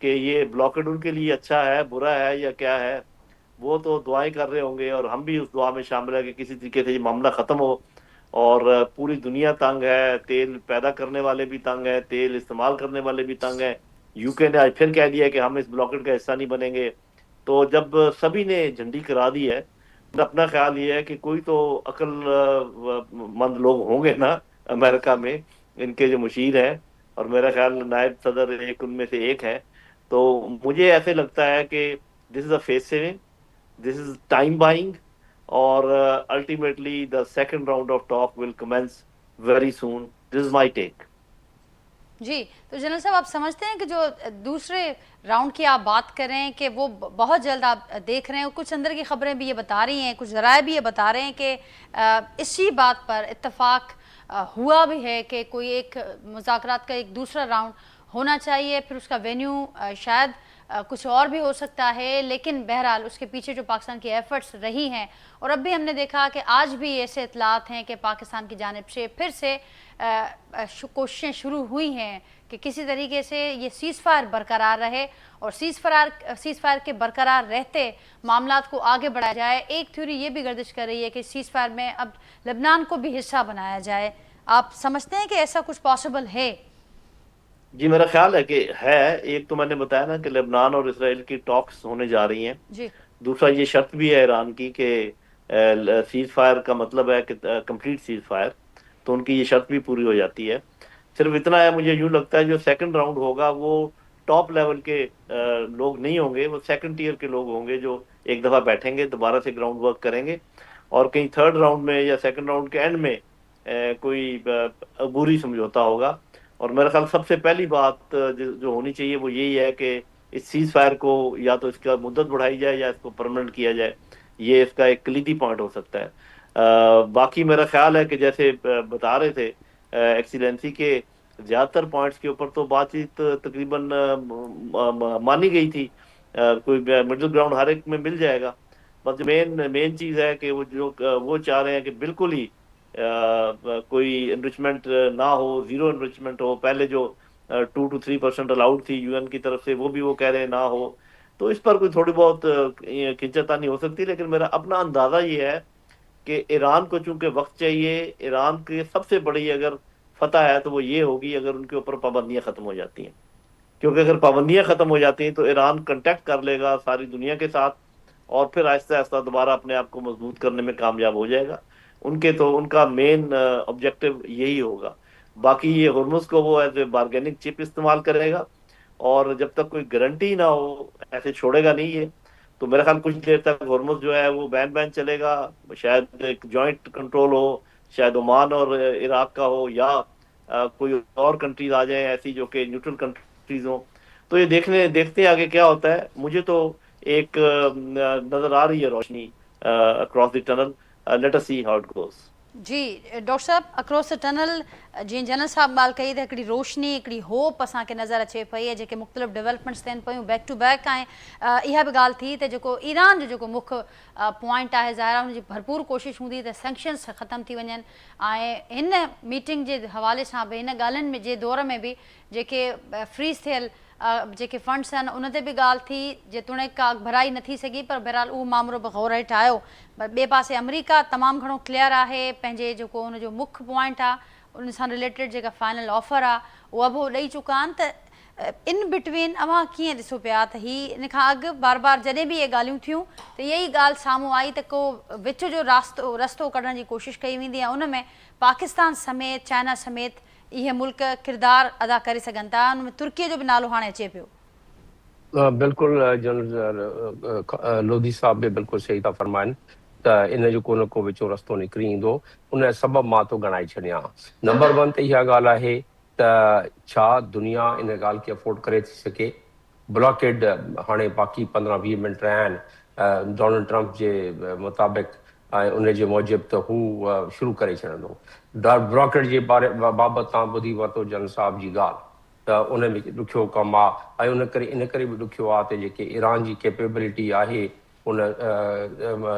کہ یہ بلاکڈ ان کے لیے اچھا ہے, برا ہے یا کیا ہے. وہ تو دعائیں کر رہے ہوں گے, اور ہم بھی اس دعا میں شامل ہے کہ کسی طریقے سے یہ معاملہ ختم ہو. اور پوری دنیا تنگ ہے, تیل پیدا کرنے والے بھی تنگ ہیں, تیل استعمال کرنے والے بھی تنگ ہیں. یو کے نے آج پھر کہہ دیا کہ ہم اس بلاکڈ کا حصہ نہیں بنیں گے. تو جب سبھی نے جھنڈی کرا دی ہے, تو اپنا خیال یہ ہے کہ کوئی تو عقل مند لوگ ہوں گے نا امریکہ میں, ان کے جو مشیر ہیں, اور میرا خیال نائب صدر ایک ان میں سے ایک ہے. تو مجھے ایسے لگتا ہے کہ this is a face saving, this is time buying, اور ultimately the second round of talk will commence very soon. This is my take. جی, تو جنرل صاحب آپ سمجھتے ہیں کہ جو دوسرے راؤنڈ کی آپ بات کریں کہ وہ بہت جلد آپ دیکھ رہے ہیں, کچھ اندر کی خبریں بھی یہ بتا رہی ہیں, کچھ ذرائع بھی یہ بتا رہے ہیں کہ اسی بات پر اتفاق ہوا بھی ہے کہ کوئی ایک مذاکرات کا ایک دوسرا راؤنڈ ہونا چاہیے, پھر اس کا وینیو شاید کچھ اور بھی ہو سکتا ہے, لیکن بہرحال اس کے پیچھے جو پاکستان کی ایفرٹس رہی ہیں, اور اب بھی ہم نے دیکھا کہ آج بھی ایسے اطلاعات ہیں کہ پاکستان کی جانب سے پھر سے کوششیں شروع ہوئی ہیں کہ کسی طریقے سے یہ سیز فائر برقرار رہے, اور سیز فائر کے برقرار رہتے معاملات کو آگے بڑھایا جائے. ایک تھیوری یہ بھی گردش کر رہی ہے کہ سیز فائر میں اب لبنان کو بھی حصہ بنایا جائے. آپ سمجھتے ہیں کہ ایسا کچھ پاسبل ہے؟ جی, میرا خیال ہے کہ ہے. ایک تو میں نے بتایا نا کہ لبنان اور اسرائیل کی ٹاکس ہونے جا رہی ہیں. جی, دوسرا یہ شرط بھی ہے ایران کی کہ سیز فائر کا مطلب ہے کہ کمپلیٹ سیز فائر, تو ان کی یہ شرط بھی پوری ہو جاتی ہے. صرف اتنا ہے, مجھے یوں لگتا ہے جو سیکنڈ راؤنڈ ہوگا وہ ٹاپ لیول کے لوگ نہیں ہوں گے, وہ سیکنڈ ٹیئر کے لوگ ہوں گے جو ایک دفعہ بیٹھیں گے, دوبارہ سے گراؤنڈ ورک کریں گے, اور کہیں تھرڈ راؤنڈ میں یا سیکنڈ راؤنڈ کے اینڈ میں کوئی عبوری سمجھوتا ہوگا. اور میرا خیال سب سے پہلی بات جو ہونی چاہیے وہ یہی ہے کہ اس سیز فائر کو یا تو اس کا مدت بڑھائی جائے یا اس کو پرماننٹ کیا جائے. یہ اس کا ایک کلیدی پوائنٹ ہو سکتا ہے. باقی میرا خیال ہے کہ جیسے بتا رہے تھے ایکسیلنسی کے زیادہ تر پوائنٹس کے اوپر تو بات چیت تقریباً مانی گئی تھی. کوئی مڈل گراؤنڈ ہر ایک میں مل جائے گا. بس مین چیز ہے کہ وہ چاہ رہے ہیں کہ بالکل ہی کوئی انرچمنٹ نہ ہو, زیرو انرچمنٹ ہو. پہلے جو 2 to 3% الاؤڈ تھی یو این کی طرف سے, وہ بھی وہ کہہ رہے ہیں نہ ہو. تو اس پر کوئی تھوڑی بہت کھنچتانی ہو سکتی, لیکن میرا اپنا اندازہ یہ ہے کہ ایران کو چونکہ وقت چاہیے, ایران کی سب سے بڑی اگر فتح ہے تو وہ یہ ہوگی اگر ان کے اوپر پابندیاں ختم ہو جاتی ہیں. کیونکہ اگر پابندیاں ختم ہو جاتی ہیں تو ایران کنٹیکٹ کر لے گا ساری دنیا کے ساتھ, اور پھر آہستہ آہستہ دوبارہ اپنے آپ کو مضبوط کرنے میں کامیاب ہو جائے گا. ان کا مین آبجیکٹو یہی ہوگا. باقی یہ ہرمز کو وہ ایز اے بارگیننگ چپ استعمال کرے گا, اور جب تک کوئی گارنٹی نہ ہو ایسے چھوڑے گا نہیں یہ. تو میرا خیال کچھ دیر تک ہرمز جو ہے وہ بین چلے گا, شاید ایک جوائنٹ کنٹرول ہو, شاید عمان اور عراق کا ہو, یا کوئی اور کنٹریز آ جائیں ایسی جو کہ نیوٹرل کنٹریز ہوں. تو یہ دیکھتے ہیں آگے کیا ہوتا ہے. مجھے تو ایک نظر آ رہی ہے روشنی across the tunnel. Let us see how it goes. جی ڈاکٹر صاحب, اکراس د ٹنل جی जनरल साहब ॻाल्हि कई त हिकिड़ी रोशनी, हिकिड़ी होप असांखे नज़र अचे पई आहे, जेके मुख़्तलिफ़ डेवलपमेंट्स थियनि पियूं बैक टू बैक. ऐं इहा बि ॻाल्हि थी त जेको ईरान जो जेको मुख्य पॉइंट आहे, ज़ाहिर आहे हुनजी भरपूर कोशिशि हूंदी त सैंक्शन्स ख़तमु थी वञनि. ऐं हिन मीटिंग जे हवाले सां बि, हिन ॻाल्हियुनि में जे दौर में बि जेके फ्रीज़ थियल जेके फंड्स आहिनि उन ते बि ॻाल्हि थी, जेतोणीकि का भराई न थी सघी, पर बहरहाल उहो मामिलो बि गौर हेठि आयो. ॿिए पासे अमरीका तमामु घणो क्लियर आहे, पंहिंजे जेको हुनजो मुख्य पॉइंट आहे उन सां रिलेटेड जेका फाइनल ऑफर आहे उहा बि ॾेई चुका आहिनि. त इन बिटवीन अव्हां कीअं ॾिसो पिया त हीअ इन खां अॻु बार जॾहिं बि इहे ॻाल्हियूं थियूं त इहा ई ॻाल्हि साम्हूं आई त को विच जो रस्तो कढण जी कोशिशि कई वेंदी आहे, उन में पाकिस्तान समेत, चाइना समेत इहे मुल्क किरदारु अदा करे सघनि था. उन में तुर्कीअ जो बि नालो हाणे अचे पियो. بالکل جنرل لودھی صاحب بھی بالکل صحیح था फरमाइनि. त इन जो को न को विचो रस्तो निकिरी ईंदो, उन सबब मां थो ॻणाए छॾियां। नंबर 1 ते इहा ॻाल्हि आहे त छा दुनिया इन ॻाल्हि खे अफोर्ड करे थी सघे? ब्लॉकेड हाणे बाक़ी 15-20 मिंट रहिया आहिनि डोनाल्ड ट्रंप जे मुताबिक़ ऐं उन जे मूजिबि त हू शुरू करे छॾंदो। ब्लॉकेड जे बाबति तव्हां ॿुधी वरितो जनरल साहब जी ॻाल्हि, त उन में ॾुखियो कमु आहे। ऐं इन करे बि ॾुखियो आहे त जेके ईरान जी कैपेबिलिटी आहे उन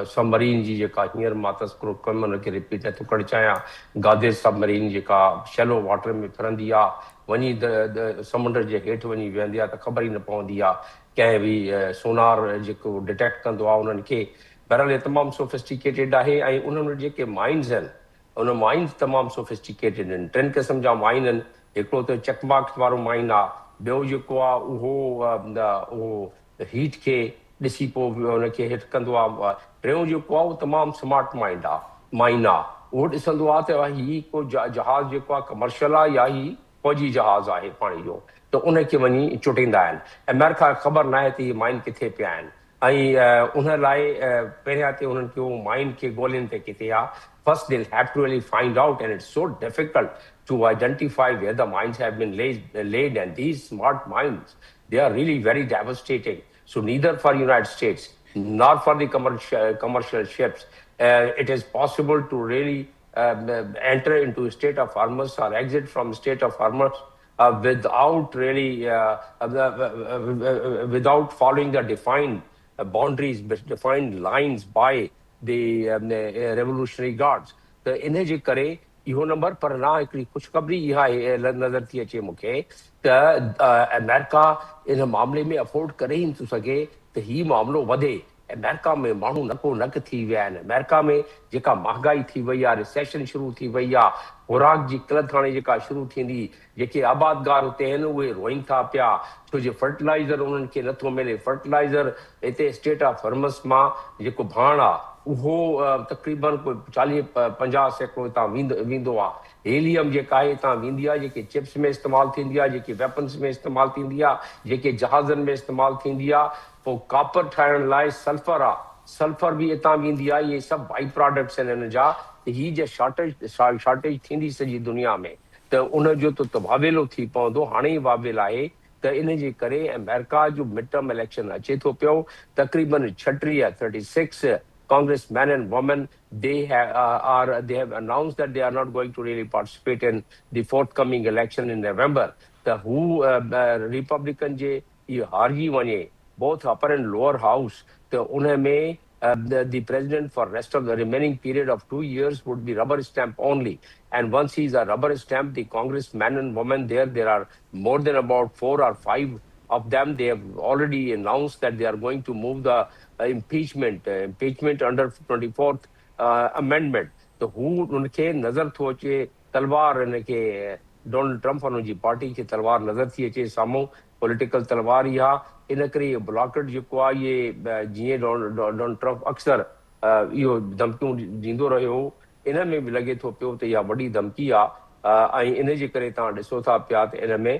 सबमरीन जी जेका हींअर मां तस्करो कमु उनखे रिपीट नथो करणु चाहियां, गादिर सबमरीन जेका शैलो वाटर में फिरंदी आहे, वञी समुंड जे हेठि वञी वेहंदी आहे त ख़बर ई न पवंदी आहे, कंहिं बि सोनार जेको डिटेक्ट कंदो आहे उन्हनि खे। बहरहाल तमामु सोफिस्टिकेटेड आहे ऐं उनमें जेके माइंस आहिनि उन माइंस तमामु सोफिस्टिकेटेड आहिनि। 3 क़िस्म जा माइन आहिनि। हिकिड़ो त चकमाक वारो माइन आहे, ॿियो जेको आहे उहो हीट खे ॾिसी पोइ हुनखे हिट कंदो आहे, टियों जेको आहे उहो तमामु स्मार्ट माइन आहे, उहो ॾिसंदो आहे त हीउ को जहाज़ जेको आहे कमर्शियल आहे या ही फ़ौजी जहाज़ आहे पाणी जो, त उनखे वञी चुटींदा आहिनि। अमेरिका खे ख़बर न आहे त इहे माइन किथे पिया आहिनि ऐं उन लाइ पहिरियां ते उन्हनि खे उहो माइन खे ॻोल्हिनि त किथे आहे। First, they'll have to really find out, and it's so difficult to identify where the mines have been laid. And these smart mines, they are really very devastating. So neither for United States nor for the commercial ships, it is possible to really enter into a state of Hormuz or exit from state of Hormuz without really without following the defined boundaries, defined lines by the revolutionary guards. त इन जे करे इहो number पर न हिकिड़ी ख़ुशख़बरी इहा नज़र थी अचे मूंखे त अमेरिका इन मामले में अफोर्ड करे ई नथो सघे त हीउ मामिलो वधे। अमेरिका में माण्हू नको नक थी विया आहिनि। अमेरिका में जेका महांगाई थी वई आहे, रिसेशन शुरू थी वई आहे, खुराक जी किलत हाणे जेका शुरू थींदी, जेके आबादगार हुते आहिनि उहे रोइनि था पिया छो जो फर्टिलाइज़र उन्हनि खे नथो मिले। फर्टिलाइज़र हिते स्टेट ऑफ हॉर्मस मां जेको भाण आहे उहो तक़रीबन कोई 40-50 सैकड़ो हितां वेंदो आहे। हीलियम जेका आहे हितां वेंदी आहे, जेके चिप्स में इस्तेमालु थींदी आहे, जेके वेपन्स में इस्तेमालु थींदी आहे, जेके जहाज़नि में इस्तेमालु थींदी आहे। पोइ कापर ठाहिण लाइ सल्फर आहे, सल्फर बि हितां वेंदी आहे। इहे सभु बाई प्रोडक्ट्स आहिनि हिन जा। त हीअ जे शॉर्टेज थींदी सॼी दुनिया में त उनजो त वावेलो थी पवंदो, हाणे ई वावेल आहे। त इन जे करे अमेरिका जो मिड टर्म इलेक्शन अचे थो पियो। तक़रीबन 36 congressmen and women, they have announced that they are not going to really participate in the forthcoming election in November. The who Republican je harji vanye both upper and lower house. The unme the president for rest of the remaining period of 2 years would be rubber stamp only. And once he's a rubber stamp, the congressmen and women there are more than about 4 or 5 of them. They have already announced that they are going to move the impeachment under 24th amendment. तो हू उनके नजर थो अचे तलवार इनके Donald Trump और उनजी पार्टी खे तलवार नजर थी अचे साम्हूं पॉलिटिकल तलवार इहा। इन करे ब्लॉकेट जेको आहे इहे जीअं डोनाल्ड ट्रंप अक्सर इहो धमकियूं ॾींदो रहियो, इन में बि लॻे थो पियो त इहा वॾी धमकी आहे। ऐं इन जे करे तव्हां ॾिसो था पिया त इन में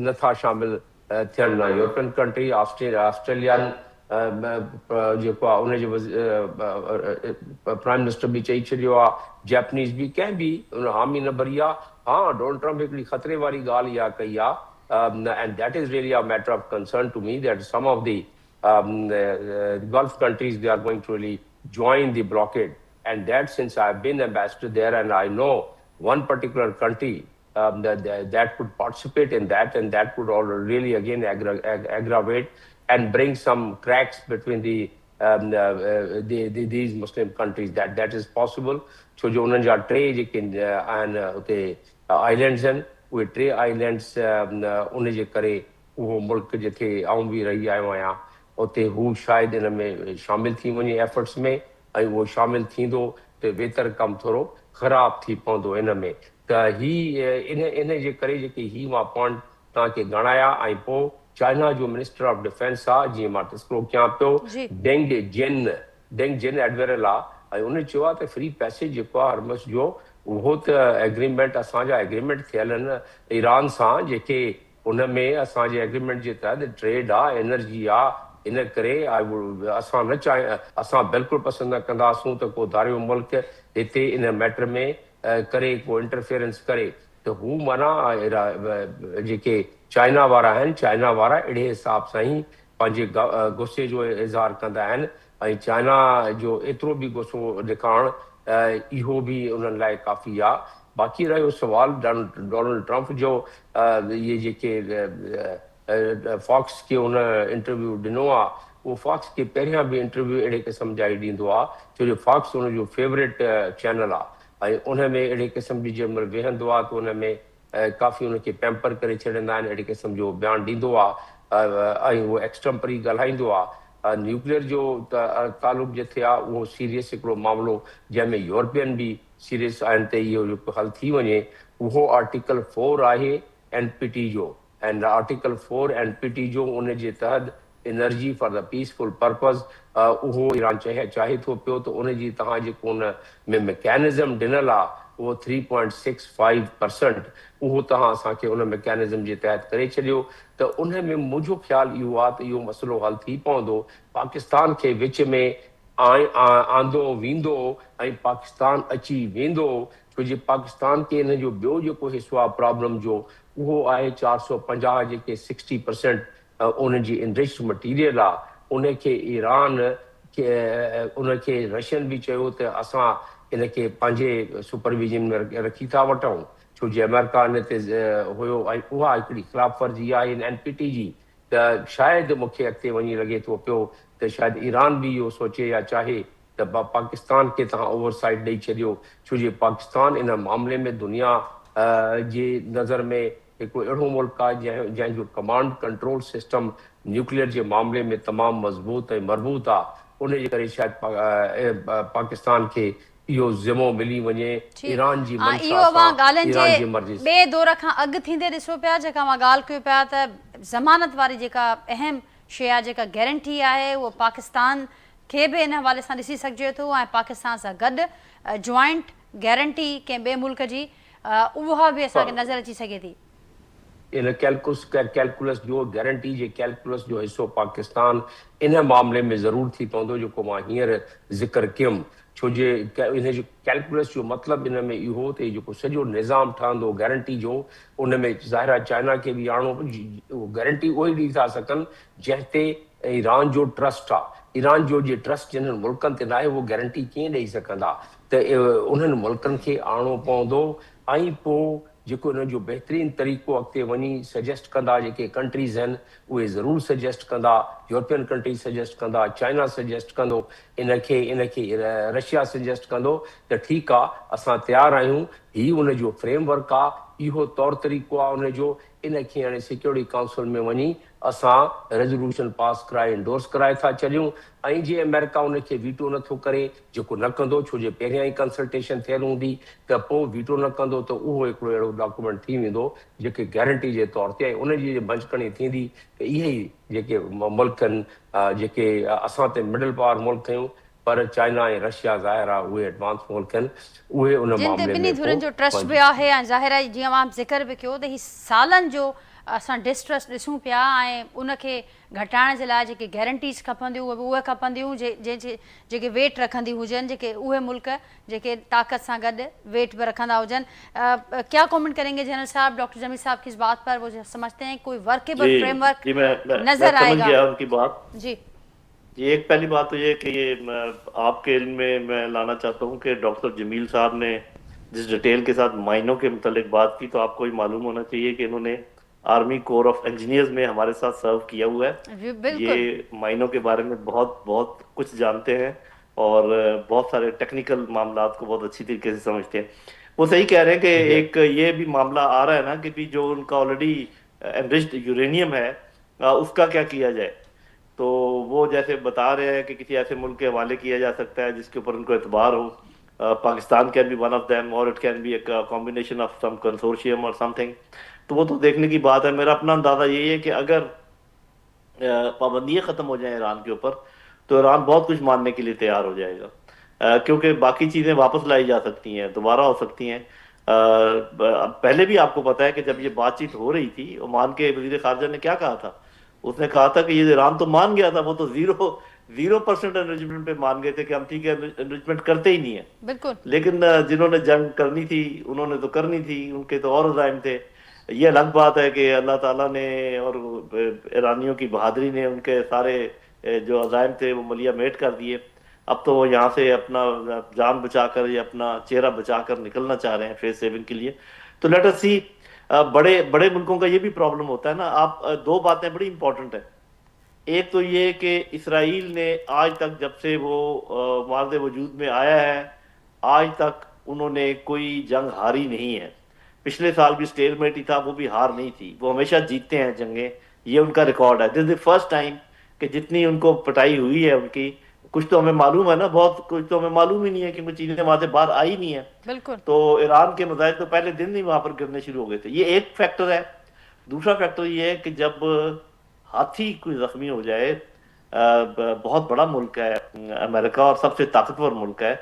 नथा शामिल थियनि यूरोपियन कंट्री, ऑस्ट्रेलियन जेको आहे उनजे प्राइम मिनिस्टर बि चई छॾियो आहे, जैपनीज़ बि कंहिं बि उन हामी न भरी आहे। हा, डोनाल्ड ट्रंप हिकिड़ी ख़तरे वारी ॻाल्हि इहा कई आहे, and that is really a matter of concern to me that some of the Gulf countries, they are going to really join the blockade. And that since I've been ambassador there and I know one particular country that could participate in that, and that would all really again aggravate and bring some cracks between these Muslim countries. That is possible. So जो उन्हनि जा टे जेके आहिनि उते islands आहिनि, उहे टे आइलैंड्स उन जे करे उहो मुल्क जिथे आऊं बि रही आयो आहियां उते हू शायदि इन में शामिल थी वञे एफर्ट्स में, ऐं उहो शामिल थींदो त बहितर कमु थोरो ख़राबु थी पवंदो इन में। त इन जे करे जेके ही मां पॉइंट तव्हांखे ॻणाया। ऐं पोइ चाइना जो मिनिस्टर ऑफ डिफेंस आहे, जीअं मां तस्करो कयां पियो, डेंग जिन एडमिरल आहे, ऐं उन चयो आहे त फ्री पैसेज जेको आहे हॉर्मस जो उहो त एग्रीमेंट असांजा एग्रीमेंट थियल आहिनि ईरान सां, जेके उन में असांजे एग्रीमेंट जे तहत ट्रेड आहे, एनर्जी आहे, इन करे असां न असां बिल्कुलु पसंदि न कंदासूं त को धारियो मुल्क हिते इन मैटर में करे को इंटरफेरेंस करे। त हू माना जेके चाइना वारा आहिनि, चाइना वारा अहिड़े हिसाब सां ई पंहिंजे गुस्से जो इज़हार कंदा आहिनि ऐं चाइना जो एतिरो बि गुस्सो ॾेखारणु इहो बि उन्हनि लाइ काफ़ी आहे। बाक़ी रहियो सुवाल डोनाल्ड ट्रंप जो, इहे जेके फॉक्स खे उन इंटरव्यू ॾिनो आहे, उहो फॉक्स खे पहिरियां बि इंटरव्यू अहिड़े क़िस्म जा ई ॾींदो आहे, छो जो फॉक्स उनजो फेवरेट चैनल आहे ऐं उन में अहिड़े क़िस्म जी जंहिं महिल वेहंदो आहे त उन में काफ़ी उनखे पैम्पर करे छॾींदा आहिनि, अहिड़े क़िस्म जो बयानु ॾींदो आहे ऐं उहो एक्सटेम्परी ॻाल्हाईंदो आहे। न्यूक्लियर जो तालुक जिथे आहे उहो सीरियस हिकिड़ो मामिलो जंहिंमें यूरोपियन बि सीरियस आहिनि त इहो जेको हल थी वञे, उहो आर्टिकल 4 आहे NPT जो, ऐं आर्टिकल 4 NPT जो उन जे तहत energy for the peaceful purpose उहो ईरान चाहे थो पियो त उन जी तव्हां जेको उन में मैकेनिज़म ॾिनल आहे उहो 3.65% उहो तव्हां असांखे उन मैकेनिज़म जे तहत करे छॾियो त उन में मुंहिंजो ख़्यालु इहो आहे त इहो मसइलो हल थी पवंदो। पाकिस्तान खे विच में आंदो वेंदो ऐं पाकिस्तान अची वेंदो, छो जो पाकिस्तान खे इन जो ॿियो जेको हिसो आहे प्रॉब्लम जो, उहो आहे 450 जेके 60% उन जी इनरिच्ड मटीरियल आहे, उनखे ईरान उनखे रशियन बि चयो त असां इनखे पंहिंजे सुपरविजन में रखी था वठूं, छो जो अमेरिका इन ते हुयो ऐं उहा हिकिड़ी ख़िलाफ़ वर्जी आहे NPT जी। त शायदि मूंखे अॻिते वञी लॻे थो पियो त शायदि ईरान बि इहो सोचे या चाहे त पाकिस्तान खे तव्हां ओवरसाइड ॾेई छॾियो, छो जो पाकिस्तान इन मामले में दुनिया जे नज़र में हिकिड़ो अहिड़ो मुल्क आहे जंहिंजो कमांड कंट्रोल सिस्टम न्यूक्लियर जे मामले में तमामु मज़बूत ऐं मरबूत आहे। उन जे करे शायदि पाकिस्तान खे इहो ज़िमो मिली वञे ईरान जी इहो मां ॻाल्हियुनि जे ॿिए दौर खां अॻु थींदे ॾिसो पिया, जेका मां ॻाल्हि कयो पिया त ज़मानत वारी जेका अहम शइ आहे, जेका गारंटी आहे, उहो पाकिस्तान खे बि इन हवाले सां ॾिसी सघिजे थो ऐं पाकिस्तान सां गॾु जॉइंट गारंटी कंहिं ॿिए मुल्क जी उहा बि असांखे नज़र अची सघे थी। इन कैलकुलस जो गारंटी जे कैलकुलस जो हिसो पाकिस्तान इन मामले में ज़रूरु थी पवंदो, जेको मां हींअर ज़िक्र कयुमि, छो जे इन जो कैलकुलस जो मतिलबु इन में इहो त जेको सॼो निज़ाम ठहंदो गारंटी जो, उन में ज़ाहिर आहे चाइना खे बि आणो, गारंटी उहो ई ॾेई था सघनि जंहिं ते ईरान जो ट्रस्ट आहे। ईरान जो जे ट्रस्ट जिन्हनि मुल्कनि ते न आहे, उहो गारंटी कीअं ॾेई सघंदा, त उन्हनि मुल्कनि खे आणो पवंदो ऐं पोइ जेको इन जो बहितरीनु तरीक़ो अॻिते वञी सजेस्ट कंदा जेके कंट्रीज़ आहिनि, उहे ज़रूरु सजेस्ट कंदा, यूरोपियन कंट्री सजेस्ट कंदा, चाइना सजेस्ट कंदो, इनखे रशिया सजेस्ट कंदो त ठीकु आहे असां तयारु आहियूं, हीउ उन जो फ्रेमवर्क आहे, इहो तौर तरीक़ो आहे उन जो, इनखे हाणे सिक्योरिटी काउंसिल में वञी असां रेज़ोल्यूशन पास कराए इंडोर्स कराए था छॾियूं ऐं जे अमेरिका उनखे वीटो नथो करे, जेको न कंदो, छो जो पहिरियां ई कंसल्टेशन थियल हूंदी त पोइ वीटो न कंदो त उहो हिकिड़ो अहिड़ो डॉक्यूमेंट थी वेंदो जेके गारंटी जे तौर ते ऐं उनजी बंचकणी थींदी त इहे ई जेके मुल्क आहिनि जेके असां ते मिडल पावर मुल्क आहियूं, पर चाइना ऐं रशिया ज़ाहिर आहे उहे एडवांस मुल्क आहिनि, उहे उन मामले में ॿिन्ही जो ट्रस्ट बि आहे ऐं ज़ाहिर आहे जीअं मां ज़िक्र बि कयो त ही सालनि जो असां डिस्ट्रस्ट ॾिसूं पिया ऐं उनखे घटाइण जे लाइ जेके गारंटीज़ खपंदियूं उहे खपंदियूं जेके वेट रखंदी हुजनि, जेके उहे मुल्क जेके ताक़त सां गॾु वेट भी रखंदा हुजनि। क्या कमेंट करेंगे जनरल साहब, डॉक्टर जमील साहब की इस बात पर? वो समझते हैं कोई वर्केबल फ्रेमवर्क नजर आएगा? उनकी बात जी ये एक पहली बात तो ये कि ये आपके इल्म में मैं लाना चाहता हूँ कि डॉक्टर जमील साहब ने जिस डिटेल के साथ माइनों के मुतालिक बात की, तो आपको ये मालूम होना चाहिए कि इन्होंने आर्मी कोर ऑफ इंजीनियर्स में हमारे साथ सर्व किया हुआ है। ये माइनों के बारे में बहुत बहुत कुछ जानते हैं और बहुत सारे टेक्निकल मामलात को बहुत अच्छी तरीके से समझते हैं। वो सही कह रहे हैं कि एक ये भी मामला आ रहा है ना कि जो उनका ऑलरेडी एनरिच्ड यूरेनियम है उसका क्या किया जाए, तो वो जैसे बता रहे हैं कि किसी ऐसे मुल्क के हवाले किया जा सकता है जिसके ऊपर उनको एतबार हो। Pakistan can be one of them और it can be a combination of some consortium और समथिंग, तो वो तो देखने की बात है। मेरा अपना अंदाजा यही है कि अगर पाबंदियां खत्म हो जाएं ईरान के ऊपर तो ईरान बहुत कुछ मानने के लिए तैयार हो जाएगा, क्योंकि बाकी चीजें वापस लाई जा सकती हैं, दोबारा हो सकती हैं। पहले भी आपको पता है कि जब ये बातचीत हो रही थी, ओमान के वज़ीर ख़ारजा ने क्या कहा था اس نے کہا تھا کہ یہ ایران تو مان گیا تھا, وہ تو 0% انریچمنٹ پہ مان گئے تھے کہ ہم ٹھیک ہے انریچمنٹ کرتے ہی نہیں ہے. بالکل. لیکن جنہوں نے جنگ کرنی تھی انہوں نے تو کرنی تھی, ان کے تو اور عزائم تھے. یہ الگ بات ہے کہ اللہ تعالیٰ نے اور ایرانیوں کی بہادری نے ان کے سارے جو عزائم تھے وہ ملیہ میٹ کر دیے. اب تو وہ یہاں سے اپنا جان بچا کر یا اپنا چہرہ بچا کر نکلنا چاہ رہے ہیں فیس سیونگ کے لیے. تو لیٹ اس سی. بڑے بڑے ملکوں کا یہ بھی پرابلم ہوتا ہے نا. آپ دو باتیں بڑی امپورٹنٹ ہیں. ایک تو یہ کہ اسرائیل نے آج تک جب سے وہ مارد وجود میں آیا ہے آج تک انہوں نے کوئی جنگ ہاری نہیں ہے. پچھلے سال بھی اسٹیل میٹ ہی تھا, وہ بھی ہار نہیں تھی, وہ ہمیشہ جیتتے ہیں جنگیں, یہ ان کا ریکارڈ ہے. دس از دی فرسٹ ٹائم کہ جتنی ان کو پٹائی ہوئی ہے ان کی, کچھ تو ہمیں معلوم ہے نا, بہت کچھ تو ہمیں معلوم ہی نہیں ہے کیونکہ چینی وہاں سے باہر آئی نہیں ہے. بالکل. تو ایران کے مظاہر تو پہلے دن ہی وہاں پر گرنے شروع ہو گئے تھے. یہ ایک فیکٹر ہے. دوسرا فیکٹر یہ ہے کہ جب ہاتھی کوئی زخمی ہو جائے, بہت بڑا ملک ہے امریکہ اور سب سے طاقتور ملک ہے,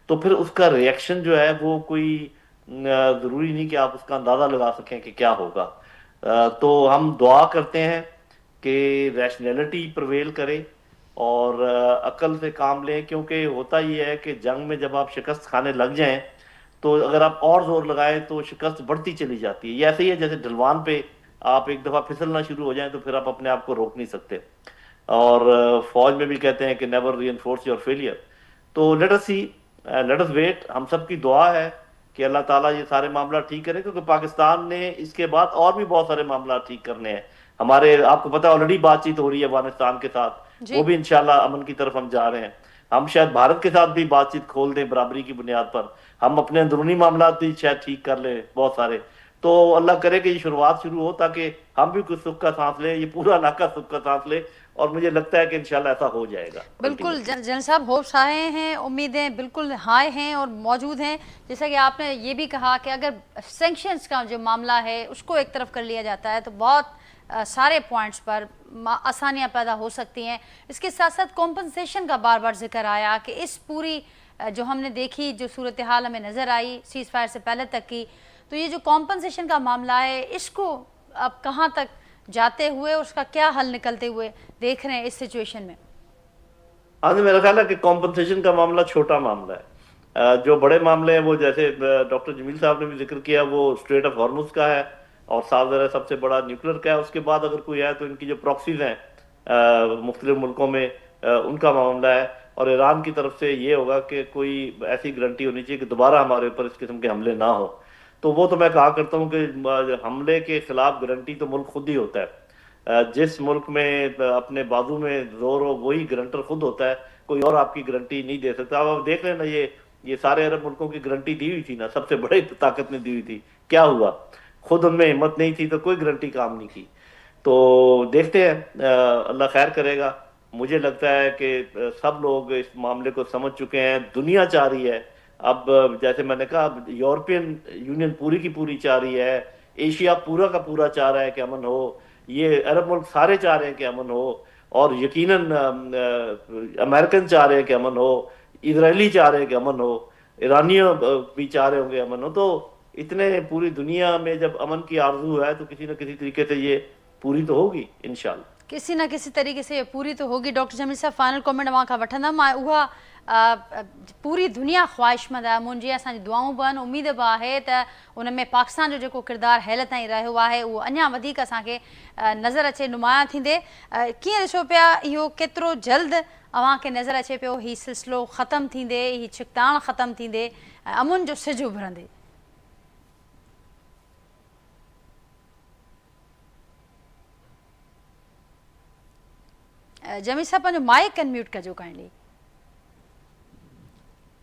تو پھر اس کا ریئیکشن جو ہے وہ کوئی ضروری نہیں کہ آپ اس کا اندازہ لگا سکیں کہ کیا ہوگا. تو ہم دعا کرتے ہیں کہ ریشنلٹی پرویل کرے اور عقل سے کام لیں, کیونکہ ہوتا یہ ہے کہ جنگ میں جب آپ شکست کھانے لگ جائیں تو اگر آپ اور زور لگائیں تو شکست بڑھتی چلی جاتی ہے. یہ ایسے ہی ہے جیسے ڈھلوان پہ آپ ایک دفعہ پھسلنا شروع ہو جائیں تو پھر آپ اپنے آپ کو روک نہیں سکتے. اور فوج میں بھی کہتے ہیں کہ never reinforce your failure. تو let us see, let us wait. ہم سب کی دعا ہے کہ اللہ تعالیٰ یہ سارے معاملات ٹھیک کرے, کیونکہ پاکستان نے اس کے بعد اور بھی بہت سارے معاملات ٹھیک کرنے ہیں. ہمارے آپ کو پتہ آلریڈی بات چیت ہو رہی ہے افغانستان کے ساتھ, وہ بھی انشاءاللہ امن کی طرف ہم جا رہے ہیں. ہم شاید بھارت کے ساتھ بھی بات چیت کھول دیں برابری کی بنیاد پر. ہم اپنے اندرونی معاملات بھی شاید ٹھیک کر لیں بہت سارے. تو اللہ کرے کہ یہ شروعات شروع ہو تاکہ ہم بھی کچھ سکھ کا سانس لیں, یہ پورا علاقہ سکھ کا سانس لے, اور مجھے لگتا ہے کہ انشاءاللہ ایسا ہو جائے گا. بالکل جنرل صاحب, ہوپس آئے ہیں, امیدیں بالکل ہائے ہیں اور موجود ہیں. جیسا کہ آپ نے یہ بھی کہا کہ اگر سینکشنز کا جو معاملہ ہے اس کو ایک طرف کر لیا جاتا ہے تو بہت سارے پوائنٹس پر آسانیاں پیدا ہو سکتی ہیں. اس کے ساتھ ساتھ کمپنسیشن کا بار بار ذکر آیا کہ اس پوری جو ہم نے دیکھی, جو صورتحال ہمیں نظر آئی سیز فائر سے پہلے تک کی, تو یہ جو کمپنسیشن کا معاملہ ہے اس کو اب کہاں تک جاتے ہوئے, اس کا کیا حل نکلتے ہوئے دیکھ رہے ہیں اس سچویشن میں؟ میرا خیال ہے کہ کمپنسیشن کا معاملہ چھوٹا معاملہ ہے. جو بڑے معاملے ہیں وہ جیسے ڈاکٹر جمیل صاحب نے بھی ذکر کیا, وہ اسٹریٹ آف ہارمز کا ہے اور ساتھ ذرا سب سے بڑا نیوکلیر کا ہے. اس کے بعد اگر کوئی ہے تو ان کی جو پراکسیز ہیں مختلف ملکوں میں ان کا معاملہ ہے. اور ایران کی طرف سے یہ ہوگا کہ کوئی ایسی گارنٹی ہونی چاہیے کہ دوبارہ ہمارے اوپر اس قسم کے حملے نہ ہوں. تو وہ تو میں کہا کرتا ہوں کہ حملے کے خلاف گارنٹی تو ملک خود ہی ہوتا ہے. جس ملک میں اپنے بازو میں زور ہو وہی گارنٹر خود ہوتا ہے, کوئی اور آپ کی گارنٹی نہیں دے سکتا. اب آپ دیکھ لیں نا, یہ سارے عرب ملکوں کی گارنٹی دی ہوئی تھی نا, سب سے بڑے طاقت نے دی ہوئی تھی, کیا ہوا؟ خود ان میں ہمت نہیں تھی تو کوئی گارنٹی کام نہیں کی. تو دیکھتے ہیں, اللہ خیر کرے گا. مجھے لگتا ہے کہ سب لوگ اس معاملے کو سمجھ چکے ہیں, دنیا چاہ رہی ہے. اب جیسے میں نے کہا یورپین یونین پوری کی پوری چاہ رہی ہے, ایشیا پورا کا پورا چاہ رہا ہے کہ امن ہو, یہ عرب ملک سارے چاہ رہے ہیں کہ امن ہو, اور یقیناً امریکن چاہ رہے ہیں کہ امن ہو, اسرائیلی چاہ رہے ہیں کہ امن ہو, ایرانیوں بھی چاہ رہے ہوں گے امن ہو. تو اتنے پوری دنیا میں جب امن کی آرزو ہے تو کسی نہ کسی طریقے سے یہ پوری تو ہوگی انشاءاللہ. کسی نہ کسی طریقے سے یہ پوری تو ہوگی. ڈاکٹر جمیل صاحب فائنل کامنٹ وہاں کا وٹھندم उहा पूरी दुनिया ख़्वाहिशमंद आहे. मुंहिंजी असांजी दुआऊं बि आहिनि, उमेद बि आहे त उन में पाकिस्तान जो जेको किरदारु हींअर ताईं रहियो आहे उहो अञा वधीक असांखे नज़र अचे, नुमायां थींदे. कीअं ॾिसो पिया इहो केतिरो जल्द अव्हांखे नज़र अचे पियो हीउ सिलसिलो ख़तमु थींदे, हीउ छिकताण ख़तमु थींदे, अमुन जो सिज उभरंदे? जमील साहब पंहिंजो माइक अनम्यूट कजो काइंडली.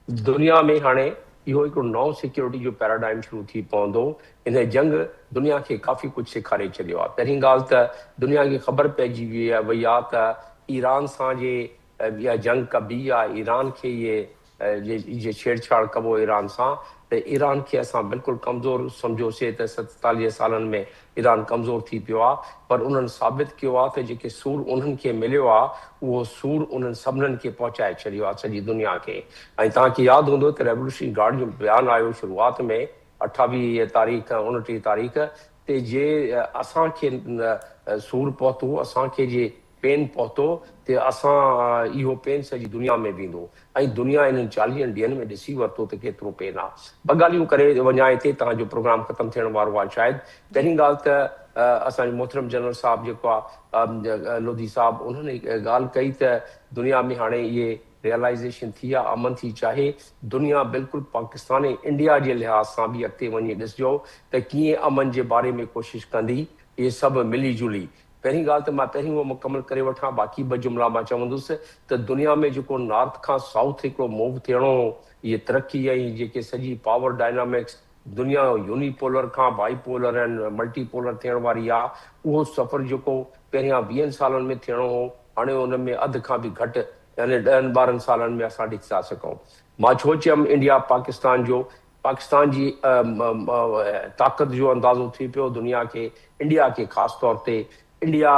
दुनिया में हाणे इहो हिकिड़ो नओं सिक्योरिटी जो पैराडाइम शुरू थी पवंदो. इन जंग दुनिया खे काफ़ी कुझु सेखारे छॾियो आहे. पहिरीं ॻाल्हि त दुनिया खे ख़बर पइजी वई आहे त ईरान सां जे इहा जंग कबी आहे, ईरान खे इहे छेड़छाड़ कबो ईरान सां, त ईरान खे असां बिल्कुलु कमज़ोर सम्झोसीं त 47 सालनि में ईरान कमज़ोर थी पियो आहे. पर उन्हनि साबित कयो आहे त जेके सूर उन्हनि खे मिलियो आहे उहो सूर उन्हनि सभिनीनि खे पहुचाए छॾियो आहे सॼी दुनिया खे. ऐं तव्हांखे यादि हूंदो त रेवोल्यूशनरी गार्ड जो बयानु आयो शुरूआति में 28 तारीख़ 29 तारीख़ ते जे असांखे सूर पहुतो, असांखे जे पेन पहुतो ते असां इहो पेन सॼी दुनिया में वेंदो ऐं दुनिया इन्हनि 40 ॾींहंनि में ॾिसी वरितो त केतिरो पेन आहे। ॿ ॻाल्हियूं करे वञा हिते, तव्हांजो प्रोग्राम ख़तमु थियण वारो आहे शायदि। पहिरीं ॻाल्हि त असांजे मोहतरम जनरल साहब जेको आहे लोधी साहब, उन्हनि ॻाल्हि कई त दुनिया में हाणे इहे रियलाइज़ेशन थी आहे, अमन थी चाहे, दुनिया बिल्कुलु पाकिस्तान ऐं इंडिया जे लिहाज़ सां बि अॻिते वञी ॾिसिजो त कीअं अमन जे बारे में कोशिशि कंदी इहे सभु मिली जुली। पहिरीं ॻाल्हि त मां पहिरीं उहो मुकमल करे वठां, बाक़ी ॿ जुमिला मां चवंदुसि त दुनिया में जेको नॉर्थ खां साउथ हिकिड़ो मूव थियणो हो, इहे तरक़ी ऐं जेके सॼी पावर डायनामिक्स दुनिया यूनिपोलर खां बाइपोलर ऐं मल्टीपोलर थियण वारी आहे, उहो सफ़र जेको पहिरियां 20 सालनि में थियणो हो, हाणे उन में अधु खां बि घटि यानी 10-12 सालनि में असां ॾिसी था सघूं। मां छो चयुमि इंडिया पाकिस्तान जो, पाकिस्तान जी ताक़त जो अंदाज़ो थी पियो दुनिया खे, इंडिया खे ख़ासि तौर ते। इंडिया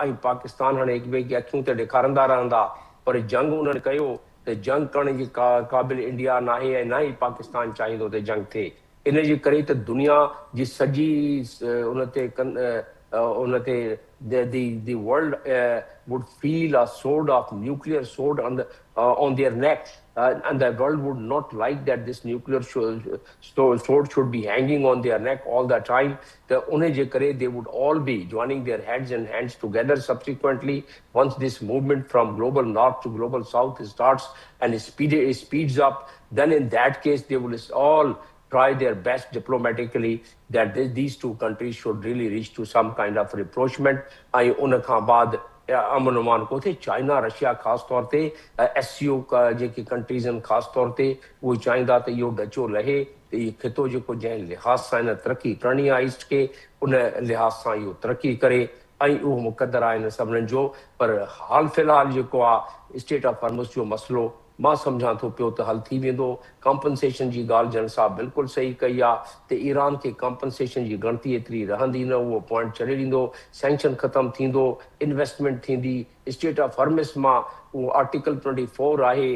ऐं पाकिस्तान हाणे हिक ॿिए खे अखियूं त ॾेखारींदा रहंदा, पर जंग उन्हनि कयो त जंग करण जी क़ाबिल इंडिया न आहे ऐं न ई पाकिस्तान चाहींदो त जंग थिए। इन जे करे त दुनिया जी सॼी उन ते the world would feel a sword of nuclear sword on their neck, and the world would not like that this nuclear sword should be hanging on their neck all the time. They would all be joining their heads and hands together subsequently once this movement from global north to global south starts and speeds up. Then in that case they will all try their best diplomatically that these two countries should really reach to some kind of rapprochement. ऐं उन खां बाद अमन अमान को थे। China Russia ख़ासि तौर ते SCO जेके कंट्रीज़ आहिनि ख़ासि तौर ते उहे चाहींदा त इहो ढचो लहे, त इहो खितो जेको जंहिं लिहाज़ सां हिन तरक़ी करणी आहे ईस्ट खे, उन लिहाज़ सां इहो तरक़ी करे ऐं उहो मुक़दर आहे हिन सभिनीनि जो। पर हाल फ़िलहाल जेको आहे स्टेट ऑफ हॉर्मुज़ जो मसइलो मां सम्झां थो पियो त हल थी वेंदो। कॉम्पनसेशन जी ॻाल्हि जन साहब बिल्कुलु सही कई आहे त ईरान खे कॉम्पनसेशन जी गणती एतिरी रहंदी न, उहो पॉइंट छॾे ॾींदो, सैंक्शन ख़तमु थींदो, इन्वेस्टमेंट थींदी। स्टेट ऑफ हॉर्मुज़ मां उहो आर्टिकल 24 आहे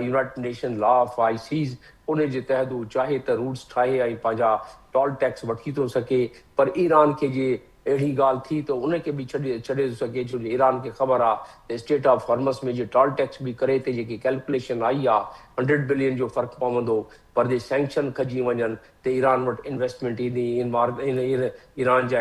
United nation law of ICs, उन जे तहत उहो चाहे त रूल्स ठाहे ऐं पंहिंजा टोल टैक्स वठी थो सघे, पर ईरान खे जे अहिड़ी ॻाल्हि थी त उनखे बि छॾे थो सघे, छो जो ईरान खे ख़बर आहे त स्टेट ऑफ हॉर्मुज़ में जे टोल टैक्स बि करे त जेकी कैलकुलेशन आई आहे 100 बिलियन जो फ़र्क़ु पवंदो, पर जे सैंक्शन खजी वञनि त ईरान वटि इन्वेस्टमेंट ईंदी, ईरान जा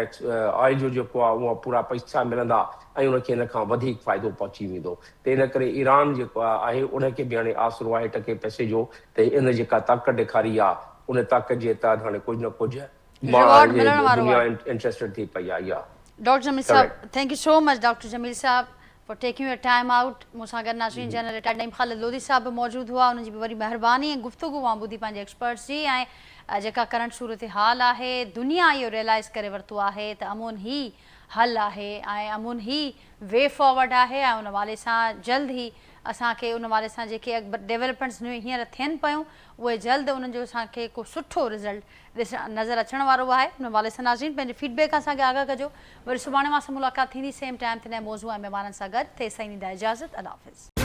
ऑयल जो जेको आहे उहा पूरा पैसा मिलंदा ऐं उनखे हिन खां वधीक फ़ाइदो पहुची वेंदो। त इन करे ईरान जेको आहे उनखे बि हाणे आसिरो आहे टके पैसे जो त इन जेका ताक़त ॾेखारी आहे उन ताक़त जे तहत हाणे कुझु न कुझु दुनिया इंटरेस्टेड थी पई आहे। Dr. Jamil Saab, thank you so much, Dr. Jamil Saab, for taking your time out. मूंसां गॾु नाज़रीन जनरल रिटायर्ड नईम ख़ालिद लोधी साहब बि मौजूदु हुआ, उन्हनि जी बि वॾी महिरबानी ऐं गुफ़्तगू मां ॿुधी पंहिंजे एक्सपर्ट्स जी, ऐं जेका करंट सूरत हाल आहे दुनिया इहो रियलाइज़ करे वरितो आहे त अमन ई हल आहे ऐं अमन ई वे फॉर्वर्ड आहे, ऐं उन वाले सां जल्द ई असांखे उन वाले सां जेके डेवलपमेंट्स हींअर थियनि पियूं उहे जल्द उन्हनि जो असांखे को सुठो रिज़ल्ट नज़र अचण वारो आहे। उन वाले सां नाज़रीन पंहिंजे फीडबैक असांखे आगाह कजो। वरी सुभाणे मां सां मुलाक़ात थींदी सेम टाइम ते नए मौज़ूअ ऐं महिमाननि सां गॾु। तेसिताईं ॾींदा इजाज़त। अल्लाह हाफ़िज़।